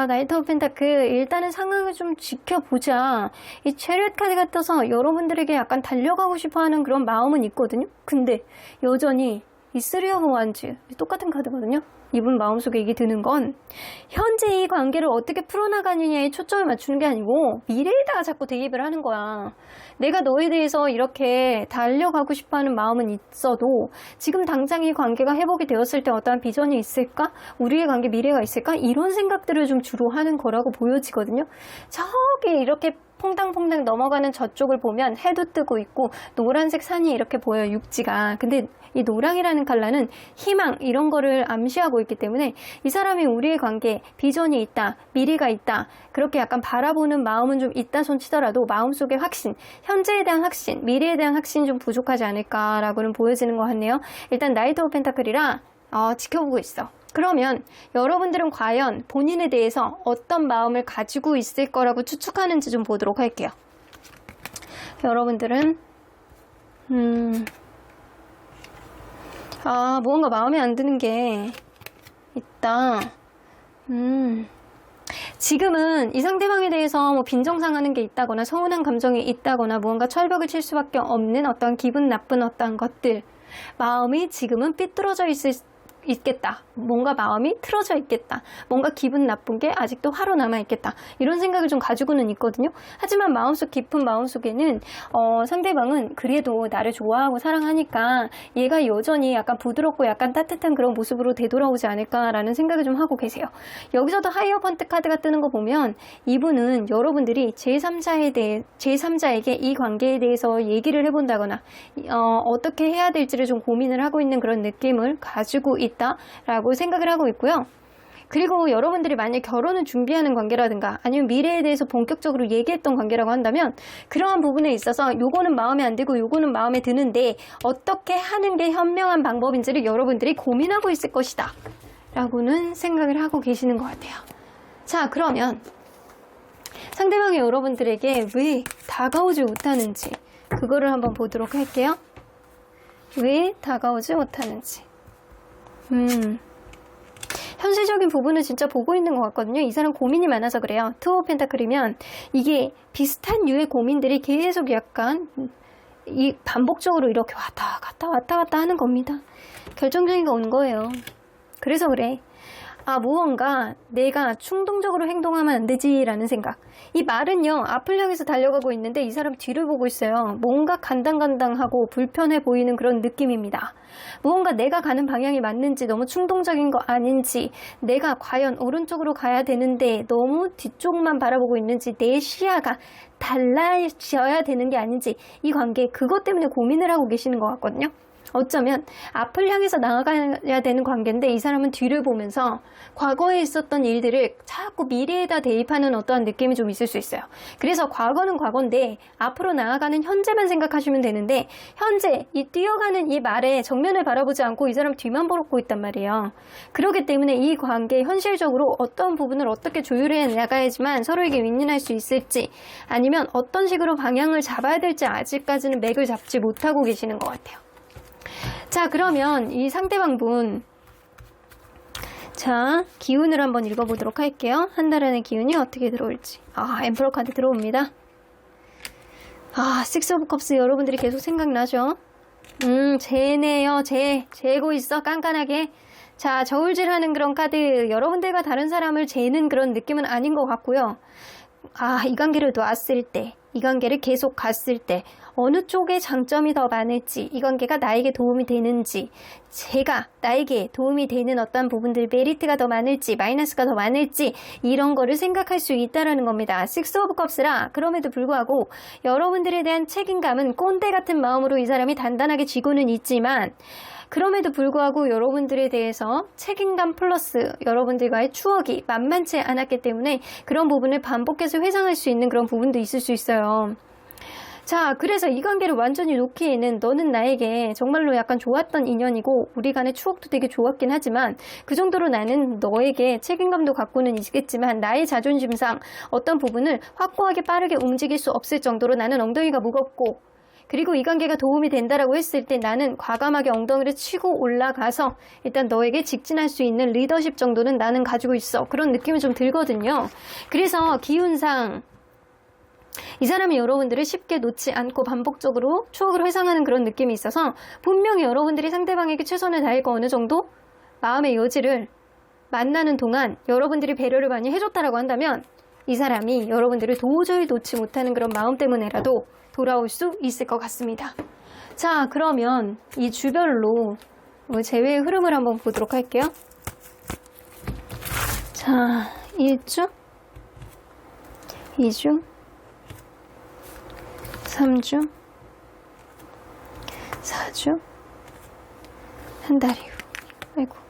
Speaker 1: 나이트 오브 펜타클 일단은 상황을 좀 지켜보자. 이 체리엇 카드가 떠서 여러분들에게 약간 달려가고 싶어하는 그런 마음은 있거든요. 근데 여전히 이 쓰리 오브 원즈 똑같은 카드거든요. 이분 마음속에 이게 드는 건 현재 이 관계를 어떻게 풀어나가느냐에 초점을 맞추는 게 아니고 미래에다가 자꾸 대입을 하는 거야. 내가 너에 대해서 이렇게 달려가고 싶어하는 마음은 있어도 지금 당장 이 관계가 회복이 되었을 때 어떠한 비전이 있을까? 우리의 관계 미래가 있을까? 이런 생각들을 좀 주로 하는 거라고 보여지거든요. 저기 이렇게 퐁당퐁당 넘어가는 저쪽을 보면 해도 뜨고 있고 노란색 산이 이렇게 보여요, 육지가. 근데 이 노랑이라는 컬러는 희망 이런 거를 암시하고 있기 때문에 이 사람이 우리의 관계 비전이 있다, 미래가 있다 그렇게 약간 바라보는 마음은 좀 있다 손치더라도 마음속에 확신, 현재에 대한 확신, 미래에 대한 확신이 좀 부족하지 않을까라고는 보여지는 것 같네요. 일단 나이트 오브 펜타클이라 지켜보고 있어. 그러면 여러분들은 과연 본인에 대해서 어떤 마음을 가지고 있을 거라고 추측하는지 좀 보도록 할게요. 여러분들은 무언가 마음에 안 드는 게 있다. 지금은 이 상대방에 대해서 빈정상하는 게 있다거나 서운한 감정이 있다거나 무언가 철벽을 칠 수밖에 없는 어떤 기분 나쁜 어떤 것들, 마음이 지금은 삐뚤어져 있겠다. 뭔가 마음이 틀어져 있겠다. 뭔가 기분 나쁜 게 아직도 화로 남아있겠다. 이런 생각을 좀 가지고는 있거든요. 하지만 마음속 깊은 마음속에는 상대방은 그래도 나를 좋아하고 사랑하니까 얘가 여전히 약간 부드럽고 약간 따뜻한 그런 모습으로 되돌아오지 않을까라는 생각을 좀 하고 계세요. 여기서도 하이어펀트 카드가 뜨는 거 보면 이분은 여러분들이 제3자에게 이 관계에 대해서 얘기를 해본다거나 어떻게 해야 될지를 좀 고민을 하고 있는 그런 느낌을 가지고 있다라고 생각을 하고 있고요. 그리고 여러분들이 만약 결혼을 준비하는 관계라든가 아니면 미래에 대해서 본격적으로 얘기했던 관계라고 한다면 그러한 부분에 있어서 요거는 마음에 안 들고 요거는 마음에 드는데 어떻게 하는 게 현명한 방법인지를 여러분들이 고민하고 있을 것이다 라고는 생각을 하고 계시는 것 같아요. 자, 그러면 상대방이 여러분들에게 왜 다가오지 못하는지 그거를 한번 보도록 할게요. 왜 다가오지 못하는지. 현실적인 부분을 진짜 보고 있는 것 같거든요. 이 사람 고민이 많아서 그래요. 투 오브 펜타클이면 이게 비슷한 류의 고민들이 계속 약간 반복적으로 이렇게 왔다 갔다 하는 겁니다. 결정적인 거 온 거예요. 그래서 그래. 무언가 내가 충동적으로 행동하면 안 되지라는 생각. 이 말은요, 앞을 향해서 달려가고 있는데 이 사람 뒤를 보고 있어요. 뭔가 간당간당하고 불편해 보이는 그런 느낌입니다. 무언가 내가 가는 방향이 맞는지, 너무 충동적인 거 아닌지, 내가 과연 오른쪽으로 가야 되는데 너무 뒤쪽만 바라보고 있는지, 내 시야가 달라져야 되는 게 아닌지, 이 관계 그것 때문에 고민을 하고 계시는 것 같거든요. 어쩌면 앞을 향해서 나아가야 되는 관계인데 이 사람은 뒤를 보면서 과거에 있었던 일들을 자꾸 미래에다 대입하는 어떠한 느낌이 좀 있을 수 있어요. 그래서 과거는 과거인데 앞으로 나아가는 현재만 생각하시면 되는데 현재 이 뛰어가는 이 말에 정면을 바라보지 않고 이 사람 뒤만 보고 있단 말이에요. 그렇기 때문에 이 관계 현실적으로 어떤 부분을 어떻게 조율해 나가야지만 서로에게 윈윈할 수 있을지 아니면 어떤 식으로 방향을 잡아야 될지 아직까지는 맥을 잡지 못하고 계시는 것 같아요. 자, 그러면 이 상대방분 기운을 한번 읽어보도록 할게요. 한 달 안의 기운이 어떻게 들어올지. 엠퍼러 카드 들어옵니다. 식스 오브 컵스 여러분들이 계속 생각나죠? 재네요. 재고 있어 깐깐하게. 자, 저울질하는 그런 카드. 여러분들과 다른 사람을 재는 그런 느낌은 아닌 것 같고요. 이 관계를 놨을 때, 이 관계를 계속 갔을 때 어느 쪽에 장점이 더 많을지, 이 관계가 나에게 도움이 되는지, 제가 나에게 도움이 되는 어떤 부분들 메리트가 더 많을지 마이너스가 더 많을지 이런 거를 생각할 수 있다라는 겁니다. 식스 오브 컵스라 그럼에도 불구하고 여러분들에 대한 책임감은 꼰대 같은 마음으로 이 사람이 단단하게 쥐고는 있지만 그럼에도 불구하고 여러분들에 대해서 책임감 플러스 여러분들과의 추억이 만만치 않았기 때문에 그런 부분을 반복해서 회상할 수 있는 그런 부분도 있을 수 있어요. 자, 그래서 이 관계를 완전히 놓기에는 너는 나에게 정말로 약간 좋았던 인연이고 우리 간의 추억도 되게 좋았긴 하지만 그 정도로 나는 너에게 책임감도 갖고는 있겠지만 나의 자존심상 어떤 부분을 확고하게 빠르게 움직일 수 없을 정도로 나는 엉덩이가 무겁고 그리고 이 관계가 도움이 된다라고 했을 때 나는 과감하게 엉덩이를 치고 올라가서 일단 너에게 직진할 수 있는 리더십 정도는 나는 가지고 있어. 그런 느낌이 좀 들거든요. 그래서 기운상 이 사람이 여러분들을 쉽게 놓지 않고 반복적으로 추억을 회상하는 그런 느낌이 있어서 분명히 여러분들이 상대방에게 최선을 다하고 어느 정도 마음의 여지를 만나는 동안 여러분들이 배려를 많이 해줬다라고 한다면 이 사람이 여러분들을 도저히 놓지 못하는 그런 마음 때문에라도 돌아올 수 있을 것 같습니다. 자, 그러면 이 주별로 재회의 흐름을 한번 보도록 할게요. 자, 1주, 2주, 3주, 4주, 한 달 이후. 아이고.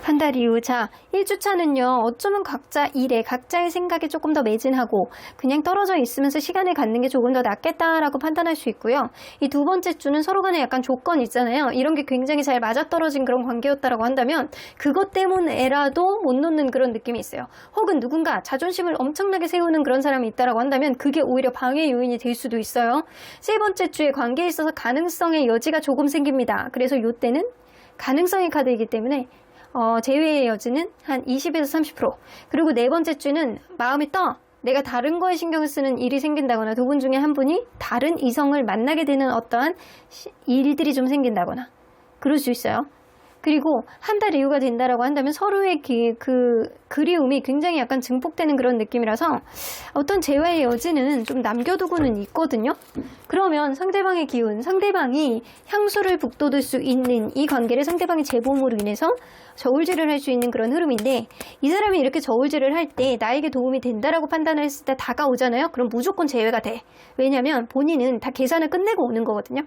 Speaker 1: 한 달 이후. 자, 1주차는요, 어쩌면 각자 일에, 각자의 생각에 조금 더 매진하고, 그냥 떨어져 있으면서 시간을 갖는 게 조금 더 낫겠다라고 판단할 수 있고요. 이 두 번째 주는 서로 간에 약간 조건이 있잖아요. 이런 게 굉장히 잘 맞아떨어진 그런 관계였다라고 한다면, 그것 때문에라도 못 놓는 그런 느낌이 있어요. 혹은 누군가 자존심을 엄청나게 세우는 그런 사람이 있다라고 한다면, 그게 오히려 방해 요인이 될 수도 있어요. 세 번째 주에 관계에 있어서 가능성의 여지가 조금 생깁니다. 그래서 이때는 가능성의 카드이기 때문에, 재회의 여지는 한 20에서 30%. 그리고 네 번째 주는 마음이 떠. 내가 다른 거에 신경을 쓰는 일이 생긴다거나 두 분 중에 한 분이 다른 이성을 만나게 되는 어떠한 일들이 좀 생긴다거나 그럴 수 있어요. 그리고 한 달 이후가 된다라고 한다면 서로의 그리움이 굉장히 약간 증폭되는 그런 느낌이라서 어떤 재회의 여지는 좀 남겨두고는 있거든요. 그러면 상대방의 기운, 상대방이 향수를 북돋을 수 있는 이 관계를 상대방의 재봉으로 인해서 저울질을 할 수 있는 그런 흐름인데 이 사람이 이렇게 저울질을 할 때 나에게 도움이 된다라고 판단을 했을 때 다가오잖아요. 그럼 무조건 재회가 돼. 왜냐면 본인은 다 계산을 끝내고 오는 거거든요.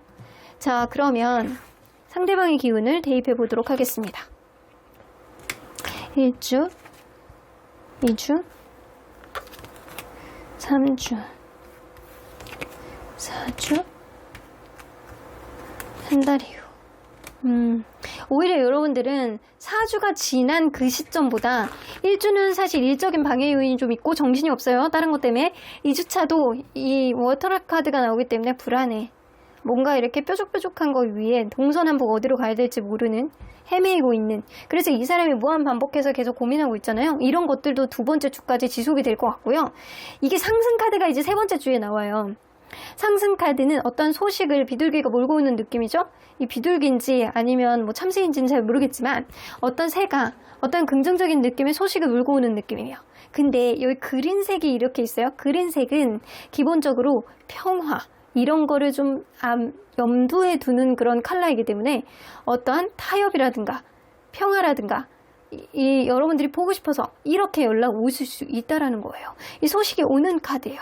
Speaker 1: 자, 그러면 상대방의 기운을 대입해 보도록 하겠습니다. 1주, 2주, 3주, 4주, 한 달 이후. 오히려 여러분들은 4주가 지난 그 시점보다 1주는 사실 일적인 방해 요인이 좀 있고 정신이 없어요. 다른 것 때문에 2주차도 이 워터락 카드가 나오기 때문에 불안해. 뭔가 이렇게 뾰족뾰족한 거 위에 동서남북 어디로 가야 될지 모르는 헤매이고 있는 그래서 이 사람이 무한 반복해서 계속 고민하고 있잖아요. 이런 것들도 두 번째 주까지 지속이 될 것 같고요. 이게 상승 카드가 이제 세 번째 주에 나와요. 상승 카드는 어떤 소식을 비둘기가 몰고 오는 느낌이죠. 이 비둘기인지 아니면 뭐 참새인지는 잘 모르겠지만 어떤 새가 어떤 긍정적인 느낌의 소식을 몰고 오는 느낌이에요. 근데 여기 그린색이 이렇게 있어요. 그린색은 기본적으로 평화 이런 거를 좀 염두에 두는 그런 컬러이기 때문에 어떠한 타협이라든가 평화라든가 이 여러분들이 보고 싶어서 이렇게 연락 오실 수 있다라는 거예요. 이 소식이 오는 카드예요.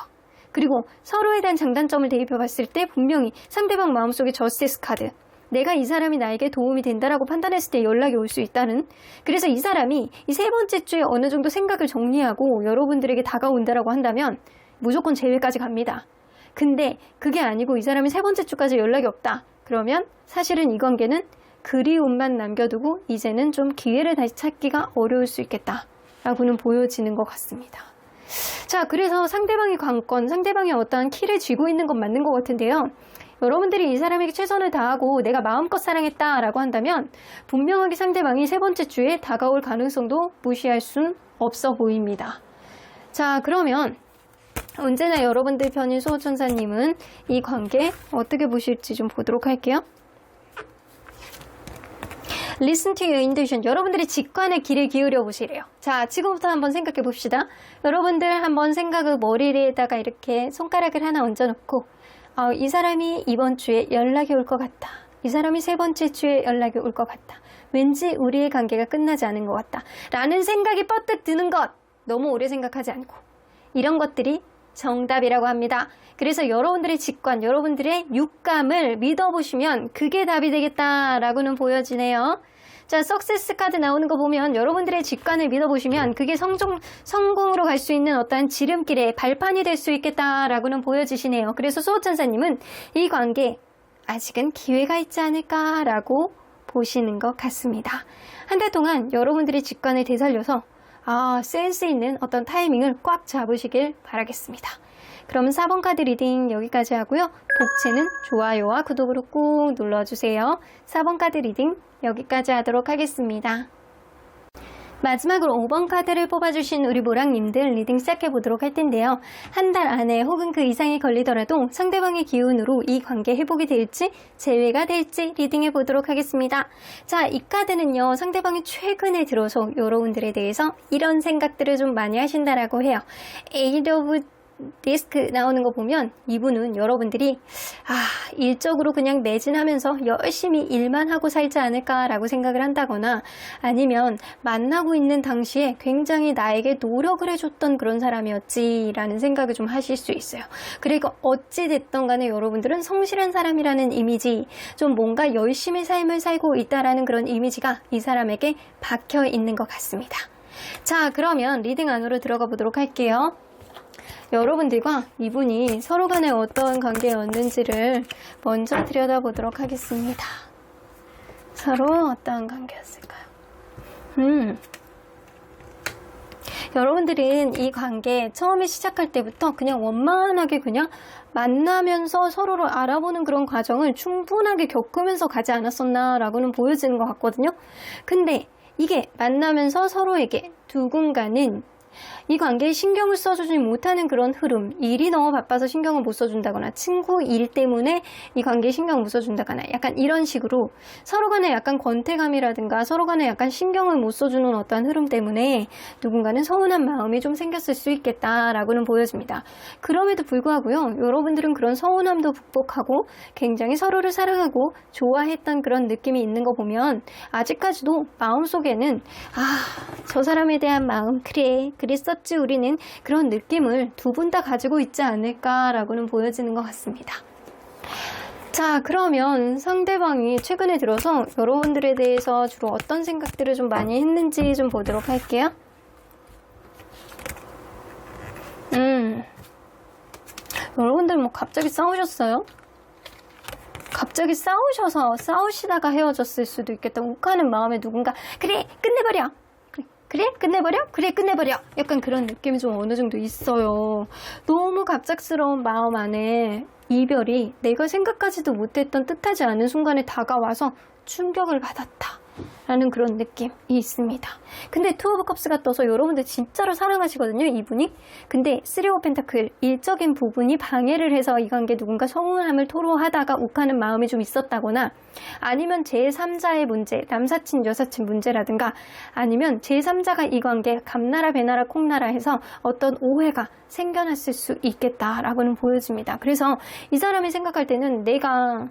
Speaker 1: 그리고 서로에 대한 장단점을 대입해 봤을 때 분명히 상대방 마음속에 저스티스 카드 내가 이 사람이 나에게 도움이 된다라고 판단했을 때 연락이 올 수 있다는 그래서 이 사람이 이 세 번째 주에 어느 정도 생각을 정리하고 여러분들에게 다가온다라고 한다면 무조건 재회까지 갑니다. 근데 그게 아니고 이 사람이 세 번째 주까지 연락이 없다. 그러면 사실은 이 관계는 그리움만 남겨두고 이제는 좀 기회를 다시 찾기가 어려울 수 있겠다 라고는 보여지는 것 같습니다. 자, 그래서 상대방의 관건, 상대방의 어떠한 키를 쥐고 있는 건 맞는 것 같은데요. 여러분들이 이 사람에게 최선을 다하고 내가 마음껏 사랑했다 라고 한다면 분명하게 상대방이 세 번째 주에 다가올 가능성도 무시할 순 없어 보입니다. 자, 그러면 언제나 여러분들 편인 수호천사님은 이 관계 어떻게 보실지 좀 보도록 할게요. Listen to your intuition. 여러분들이 직관에 귀를 기울여 보시래요. 자, 지금부터 한번 생각해 봅시다. 여러분들 한번 생각을 머리에다가 이렇게 손가락을 하나 얹어놓고 이 사람이 이번 주에 연락이 올 것 같다. 이 사람이 세 번째 주에 연락이 올 것 같다. 왠지 우리의 관계가 끝나지 않은 것 같다. 라는 생각이 뻗뜩 드는 것. 너무 오래 생각하지 않고. 이런 것들이 정답이라고 합니다. 그래서 여러분들의 직관, 여러분들의 육감을 믿어보시면 그게 답이 되겠다라고는 보여지네요. 자, 석세스 카드 나오는 거 보면 여러분들의 직관을 믿어보시면 그게 성공으로 갈 수 있는 어떠한 지름길의 발판이 될 수 있겠다라고는 보여지시네요. 그래서 수호천사님은 이 관계 아직은 기회가 있지 않을까라고 보시는 것 같습니다. 한 달 동안 여러분들의 직관을 되살려서 센스 있는 어떤 타이밍을 꽉 잡으시길 바라겠습니다. 그럼 4번 카드 리딩 여기까지 하고요. 독채는 좋아요와 구독으로 꾹 눌러주세요. 4번 카드 리딩 여기까지 하도록 하겠습니다. 마지막으로 5번 카드를 뽑아주신 우리 모랑님들 리딩 시작해보도록 할 텐데요. 한 달 안에 혹은 그 이상이 걸리더라도 상대방의 기운으로 이 관계 회복이 될지 재회가 될지 리딩해보도록 하겠습니다. 자, 이 카드는요. 상대방이 최근에 들어서 여러분들에 대해서 이런 생각들을 좀 많이 하신다라고 해요. Eight of 디스크 나오는 거 보면 이분은 여러분들이 일적으로 그냥 매진하면서 열심히 일만 하고 살지 않을까라고 생각을 한다거나 아니면 만나고 있는 당시에 굉장히 나에게 노력을 해줬던 그런 사람이었지라는 생각을 좀 하실 수 있어요. 그리고 어찌됐던 간에 여러분들은 성실한 사람이라는 이미지, 좀 뭔가 열심히 삶을 살고 있다라는 그런 이미지가 이 사람에게 박혀 있는 것 같습니다. 자, 그러면 리딩 안으로 들어가 보도록 할게요. 여러분들과 이분이 서로 간에 어떤 관계였는지를 먼저 들여다보도록 하겠습니다. 서로 어떠한 관계였을까요? 여러분들은 이 관계 처음에 시작할 때부터 그냥 원만하게 그냥 만나면서 서로를 알아보는 그런 과정을 충분하게 겪으면서 가지 않았었나라고는 보여지는 것 같거든요. 근데 이게 만나면서 서로에게 누군가는 이 관계에 신경을 써주지 못하는 그런 흐름, 일이 너무 바빠서 신경을 못 써준다거나 친구 일 때문에 이 관계에 신경을 못 써준다거나 약간 이런 식으로 서로 간에 약간 권태감이라든가 서로 간에 약간 신경을 못 써주는 어떠한 흐름 때문에 누군가는 서운한 마음이 좀 생겼을 수 있겠다라고는 보여집니다. 그럼에도 불구하고요, 여러분들은 그런 서운함도 극복하고 굉장히 서로를 사랑하고 좋아했던 그런 느낌이 있는 거 보면 아직까지도 마음속에는 저 사람에 대한 마음 그랬었지 우리는 그런 느낌을 두 분 다 가지고 있지 않을까라고는 보여지는 것 같습니다. 자, 그러면 상대방이 최근에 들어서 여러분들에 대해서 주로 어떤 생각들을 좀 많이 했는지 좀 보도록 할게요. 여러분들 뭐 갑자기 싸우셨어요? 갑자기 싸우시다가 헤어졌을 수도 있겠다. 욱하는 마음에 누군가 그래 끝내버려. 그래? 끝내버려? 그래, 끝내버려. 약간 그런 느낌이 좀 어느 정도 있어요. 너무 갑작스러운 마음 안에 이별이 내가 생각하지도 못했던 뜻하지 않은 순간에 다가와서 충격을 받았다. 라는 그런 느낌이 있습니다. 근데 투 오브 컵스가 떠서 여러분들 진짜로 사랑하시거든요, 이분이. 근데 쓰리 오브 펜타클, 일적인 부분이 방해를 해서 이 관계 누군가 서운함을 토로하다가 욱하는 마음이 좀 있었다거나 아니면 제3자의 문제, 남사친, 여사친 문제라든가 아니면 제3자가 이 관계 감나라, 배나라, 콩나라 해서 어떤 오해가 생겨났을 수 있겠다라고는 보여집니다. 그래서 이 사람이 생각할 때는 내가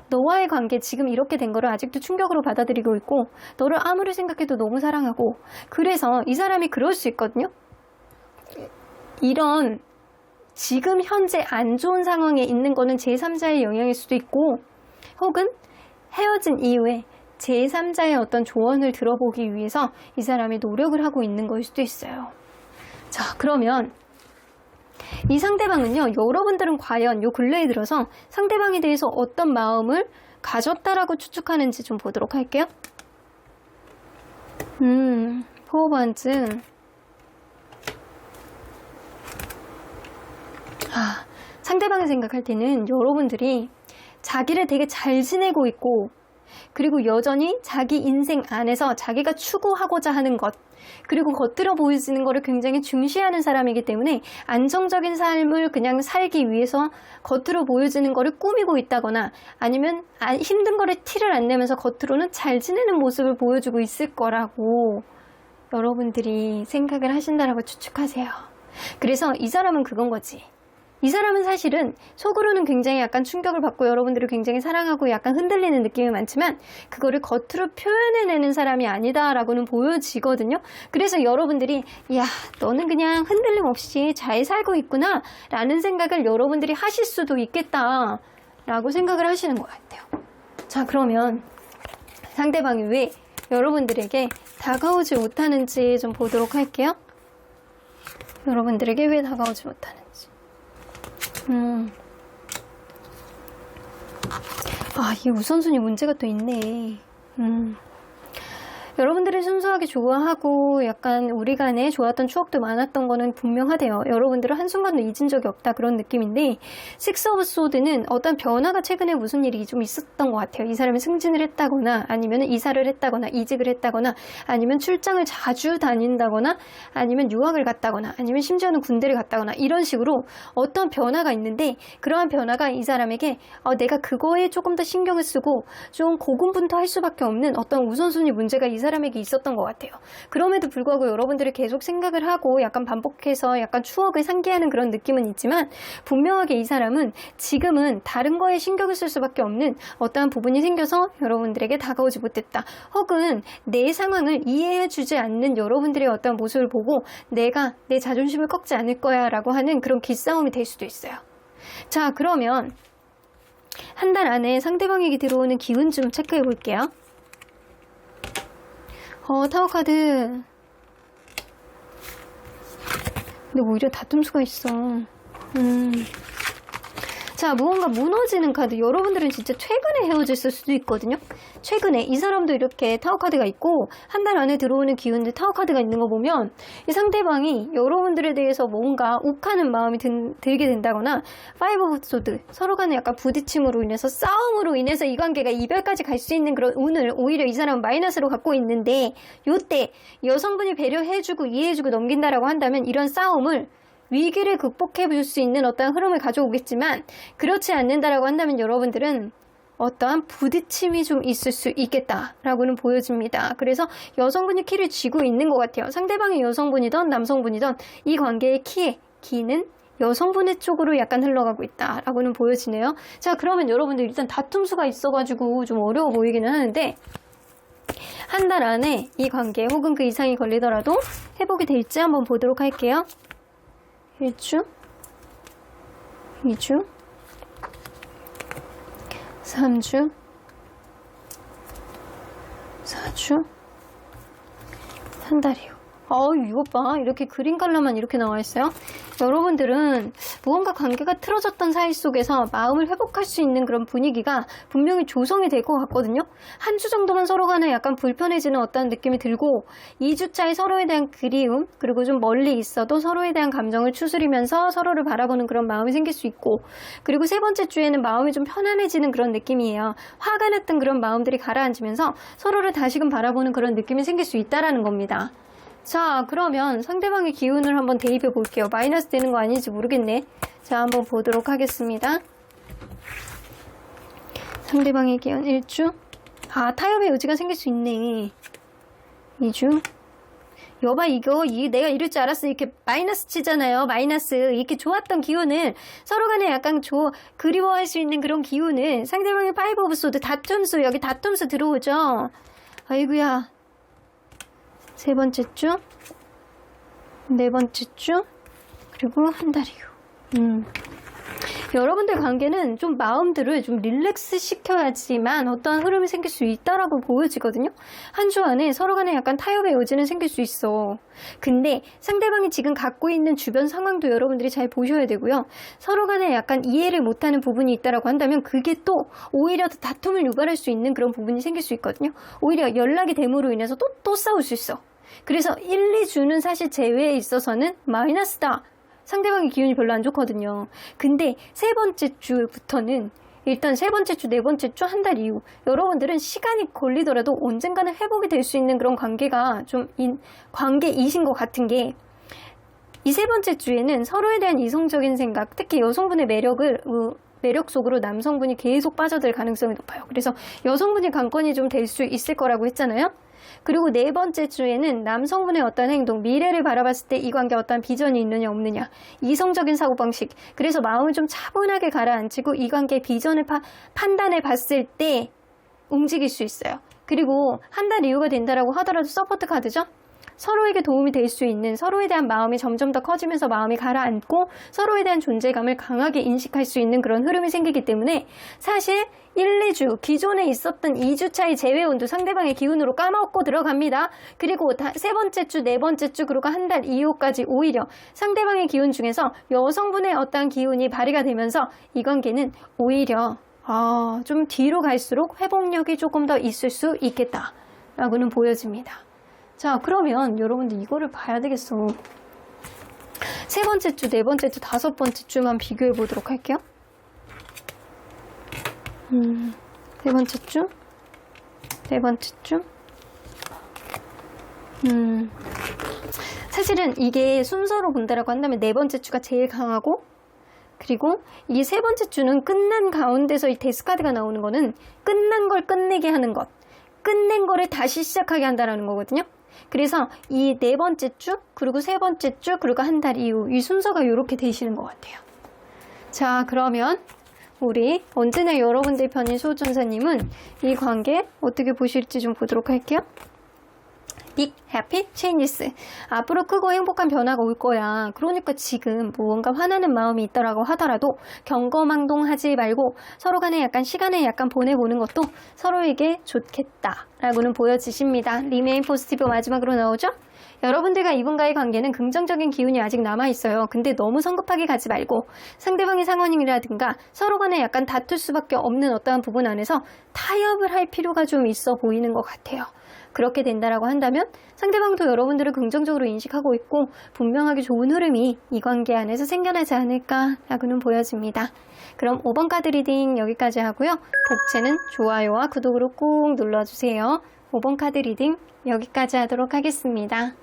Speaker 1: 너와의 관계 지금 이렇게 된 거를 아직도 충격으로 받아들이고 있고 너를 아무리 생각해도 너무 사랑하고 그래서 이 사람이 그럴 수 있거든요. 이런 지금 현재 안 좋은 상황에 있는 거는 제3자의 영향일 수도 있고 혹은 헤어진 이후에 제3자의 어떤 조언을 들어보기 위해서 이 사람이 노력을 하고 있는 거일 수도 있어요. 자, 그러면 이 상대방은요, 여러분들은 과연 요 근래에 들어서 상대방에 대해서 어떤 마음을 가졌다라고 추측하는지 좀 보도록 할게요. 포어번즈. 상대방을 생각할 때는 여러분들이 자기를 되게 잘 지내고 있고 그리고 여전히 자기 인생 안에서 자기가 추구하고자 하는 것, 그리고 겉으로 보여지는 것을 굉장히 중시하는 사람이기 때문에 안정적인 삶을 그냥 살기 위해서 겉으로 보여지는 것을 꾸미고 있다거나 아니면 힘든 거를 티를 안 내면서 겉으로는 잘 지내는 모습을 보여주고 있을 거라고 여러분들이 생각을 하신다라고 추측하세요. 그래서 이 사람은 그건 거지. 이 사람은 사실은 속으로는 굉장히 약간 충격을 받고 여러분들을 굉장히 사랑하고 약간 흔들리는 느낌이 많지만 그거를 겉으로 표현해내는 사람이 아니다라고는 보여지거든요. 그래서 여러분들이 야, 너는 그냥 흔들림 없이 잘 살고 있구나 라는 생각을 여러분들이 하실 수도 있겠다 라고 생각을 하시는 것 같아요. 자, 그러면 상대방이 왜 여러분들에게 다가오지 못하는지 좀 보도록 할게요. 여러분들에게 왜 다가오지 못하는지. 이 우선순위 문제가 또 있네. 여러분들이 순수하게 좋아하고 약간 우리 간에 좋았던 추억도 많았던 거는 분명하대요. 여러분들은 한순간도 잊은 적이 없다 그런 느낌인데 식스 오브 소드는 어떤 변화가 최근에 무슨 일이 좀 있었던 것 같아요. 이 사람이 승진을 했다거나 아니면 이사를 했다거나 이직을 했다거나 아니면 출장을 자주 다닌다거나 아니면 유학을 갔다거나 아니면 심지어는 군대를 갔다거나 이런 식으로 어떤 변화가 있는데 그러한 변화가 이 사람에게 내가 그거에 조금 더 신경을 쓰고 좀 고군분투할 수밖에 없는 어떤 우선순위 문제가 이 사람에게 있었던 것 같아요. 그럼에도 불구하고 여러분들이 계속 생각을 하고 약간 반복해서 약간 추억을 상기하는 그런 느낌은 있지만 분명하게 이 사람은 지금은 다른 거에 신경을 쓸 수밖에 없는 어떠한 부분이 생겨서 여러분들에게 다가오지 못했다. 혹은 내 상황을 이해해주지 않는 여러분들의 어떤 모습을 보고 내가 내 자존심을 꺾지 않을 거야 라고 하는 그런 기싸움이 될 수도 있어요. 자, 그러면 한 달 안에 상대방에게 들어오는 기운 좀 체크해 볼게요. 타워 카드. 근데 오히려 다툼수가 있어. 자, 무언가 무너지는 카드. 여러분들은 진짜 최근에 헤어졌을 수도 있거든요. 최근에 이 사람도 이렇게 타워 카드가 있고 한 달 안에 들어오는 기운들 타워 카드가 있는 거 보면 이 상대방이 여러분들에 대해서 뭔가 욱하는 마음이 들게 된다거나 파이브 오브 소드, 서로 간에 약간 부딪힘으로 인해서 싸움으로 인해서 이 관계가 이별까지 갈 수 있는 그런 운을 오히려 이 사람은 마이너스로 갖고 있는데 요때 여성분이 배려해주고 이해해주고 넘긴다라고 한다면 이런 싸움을 위기를 극복해 볼 수 있는 어떠한 흐름을 가져오겠지만 그렇지 않는다라고 한다면 여러분들은 어떠한 부딪힘이 좀 있을 수 있겠다라고는 보여집니다. 그래서 여성분이 키를 쥐고 있는 것 같아요. 상대방이 여성분이든 남성분이든 이 관계의 키는 여성분의 쪽으로 약간 흘러가고 있다라고는 보여지네요. 자, 그러면 여러분들 일단 다툼수가 있어가지고 좀 어려워 보이기는 하는데 한 달 안에 이 관계 혹은 그 이상이 걸리더라도 회복이 될지 한번 보도록 할게요. 1주, 2주, 3주, 4주, 한 달이요. 이것 봐. 이렇게 그린 컬러만 이렇게 나와 있어요. 여러분들은 무언가 관계가 틀어졌던 사이 속에서 마음을 회복할 수 있는 그런 분위기가 분명히 조성이 될 것 같거든요. 한 주 정도만 서로 간에 약간 불편해지는 어떤 느낌이 들고 2주차에 서로에 대한 그리움 그리고 좀 멀리 있어도 서로에 대한 감정을 추스리면서 서로를 바라보는 그런 마음이 생길 수 있고 그리고 세 번째 주에는 마음이 좀 편안해지는 그런 느낌이에요. 화가 났던 그런 마음들이 가라앉으면서 서로를 다시금 바라보는 그런 느낌이 생길 수 있다라는 겁니다. 자, 그러면 상대방의 기운을 한번 대입해 볼게요. 마이너스 되는 거 아닌지 모르겠네. 자, 한번 보도록 하겠습니다. 상대방의 기운 1주. 타협의 의지가 생길 수 있네. 2주. 여봐, 내가 이럴 줄 알았어. 이렇게 마이너스 치잖아요. 마이너스. 이렇게 좋았던 기운을 서로 간에 약간 그리워할 수 있는 그런 기운을 상대방의 파이브 오브 소드 다툼수, 여기 다툼수 들어오죠? 아이고야. 세 번째 주, 네 번째 주, 그리고 한 달이요. 여러분들 관계는 좀 마음들을 좀 릴렉스 시켜야지만 어떠한 흐름이 생길 수 있다라고 보여지거든요. 한 주 안에 서로 간에 약간 타협의 여지는 생길 수 있어. 근데 상대방이 지금 갖고 있는 주변 상황도 여러분들이 잘 보셔야 되고요. 서로 간에 약간 이해를 못하는 부분이 있다라고 한다면 그게 또 오히려 더 다툼을 유발할 수 있는 그런 부분이 생길 수 있거든요. 오히려 연락이 됨으로 인해서 또 싸울 수 있어. 그래서 1, 2주는 사실 제외에 있어서는 마이너스다. 상대방의 기운이 별로 안 좋거든요. 근데 세 번째 주부터는 일단 세 번째 주, 네 번째 주, 한 달 이후 여러분들은 시간이 걸리더라도 언젠가는 회복이 될 수 있는 그런 관계가 관계이신 것 같은 게 이 세 번째 주에는 서로에 대한 이성적인 생각, 특히 여성분의 매력 속으로 남성분이 계속 빠져들 가능성이 높아요. 그래서 여성분이 관건이 좀 될 수 있을 거라고 했잖아요. 그리고 네 번째 주에는 남성분의 어떤 행동, 미래를 바라봤을 때 이 관계에 어떤 비전이 있느냐 없느냐, 이성적인 사고방식, 그래서 마음을 좀 차분하게 가라앉히고 이 관계의 비전을 판단해 봤을 때 움직일 수 있어요. 그리고 한 달 이후가 된다라고 하더라도 서포트 카드죠? 서로에게 도움이 될 수 있는, 서로에 대한 마음이 점점 더 커지면서 마음이 가라앉고 서로에 대한 존재감을 강하게 인식할 수 있는 그런 흐름이 생기기 때문에 사실 1, 2주 기존에 있었던 2주차의 재회운도 상대방의 기운으로 까먹고 들어갑니다. 그리고 세 번째 주, 네 번째 주, 그리고 한 달 이후까지 오히려 상대방의 기운 중에서 여성분의 어떤 기운이 발휘가 되면서 이 관계는 오히려 좀 뒤로 갈수록 회복력이 조금 더 있을 수 있겠다라고는 보여집니다. 자, 그러면 여러분들 이거를 봐야 되겠어. 세 번째 주, 네 번째 주, 다섯 번째 주만 비교해 보도록 할게요. 세 번째 주, 네 번째 주. 사실은 이게 순서로 본다라고 한다면 네 번째 주가 제일 강하고, 그리고 이 세 번째 주는 끝난 가운데서 이 데스카드가 나오는 거는 끝난 걸 끝내게 하는 것, 끝낸 거를 다시 시작하게 한다는 거거든요. 그래서 이 네 번째 주, 그리고 세 번째 주, 그리고 한 달 이후 이 순서가 이렇게 되시는 것 같아요. 자, 그러면 우리 언제나 여러분들 편인 소전사님은 이 관계 어떻게 보실지 좀 보도록 할게요. Big Happy Changes. 앞으로 크고 행복한 변화가 올 거야. 그러니까 지금 무언가 화나는 마음이 있더라고 하더라도 경거망동하지 말고 서로 간에 약간 시간을 약간 보내보는 것도 서로에게 좋겠다라고는 보여지십니다. Remain Positive 마지막으로 나오죠? 여러분들과 이분과의 관계는 긍정적인 기운이 아직 남아있어요. 근데 너무 성급하게 가지 말고 상대방의 상황이라든가 서로 간에 약간 다툴 수밖에 없는 어떠한 부분 안에서 타협을 할 필요가 좀 있어 보이는 것 같아요. 그렇게 된다라고 한다면 상대방도 여러분들을 긍정적으로 인식하고 있고 분명하게 좋은 흐름이 이 관계 안에서 생겨나지 않을까라고는 보여집니다. 그럼 5번 카드 리딩 여기까지 하고요. 복채는 좋아요와 구독으로 꼭 눌러주세요. 5번 카드 리딩 여기까지 하도록 하겠습니다.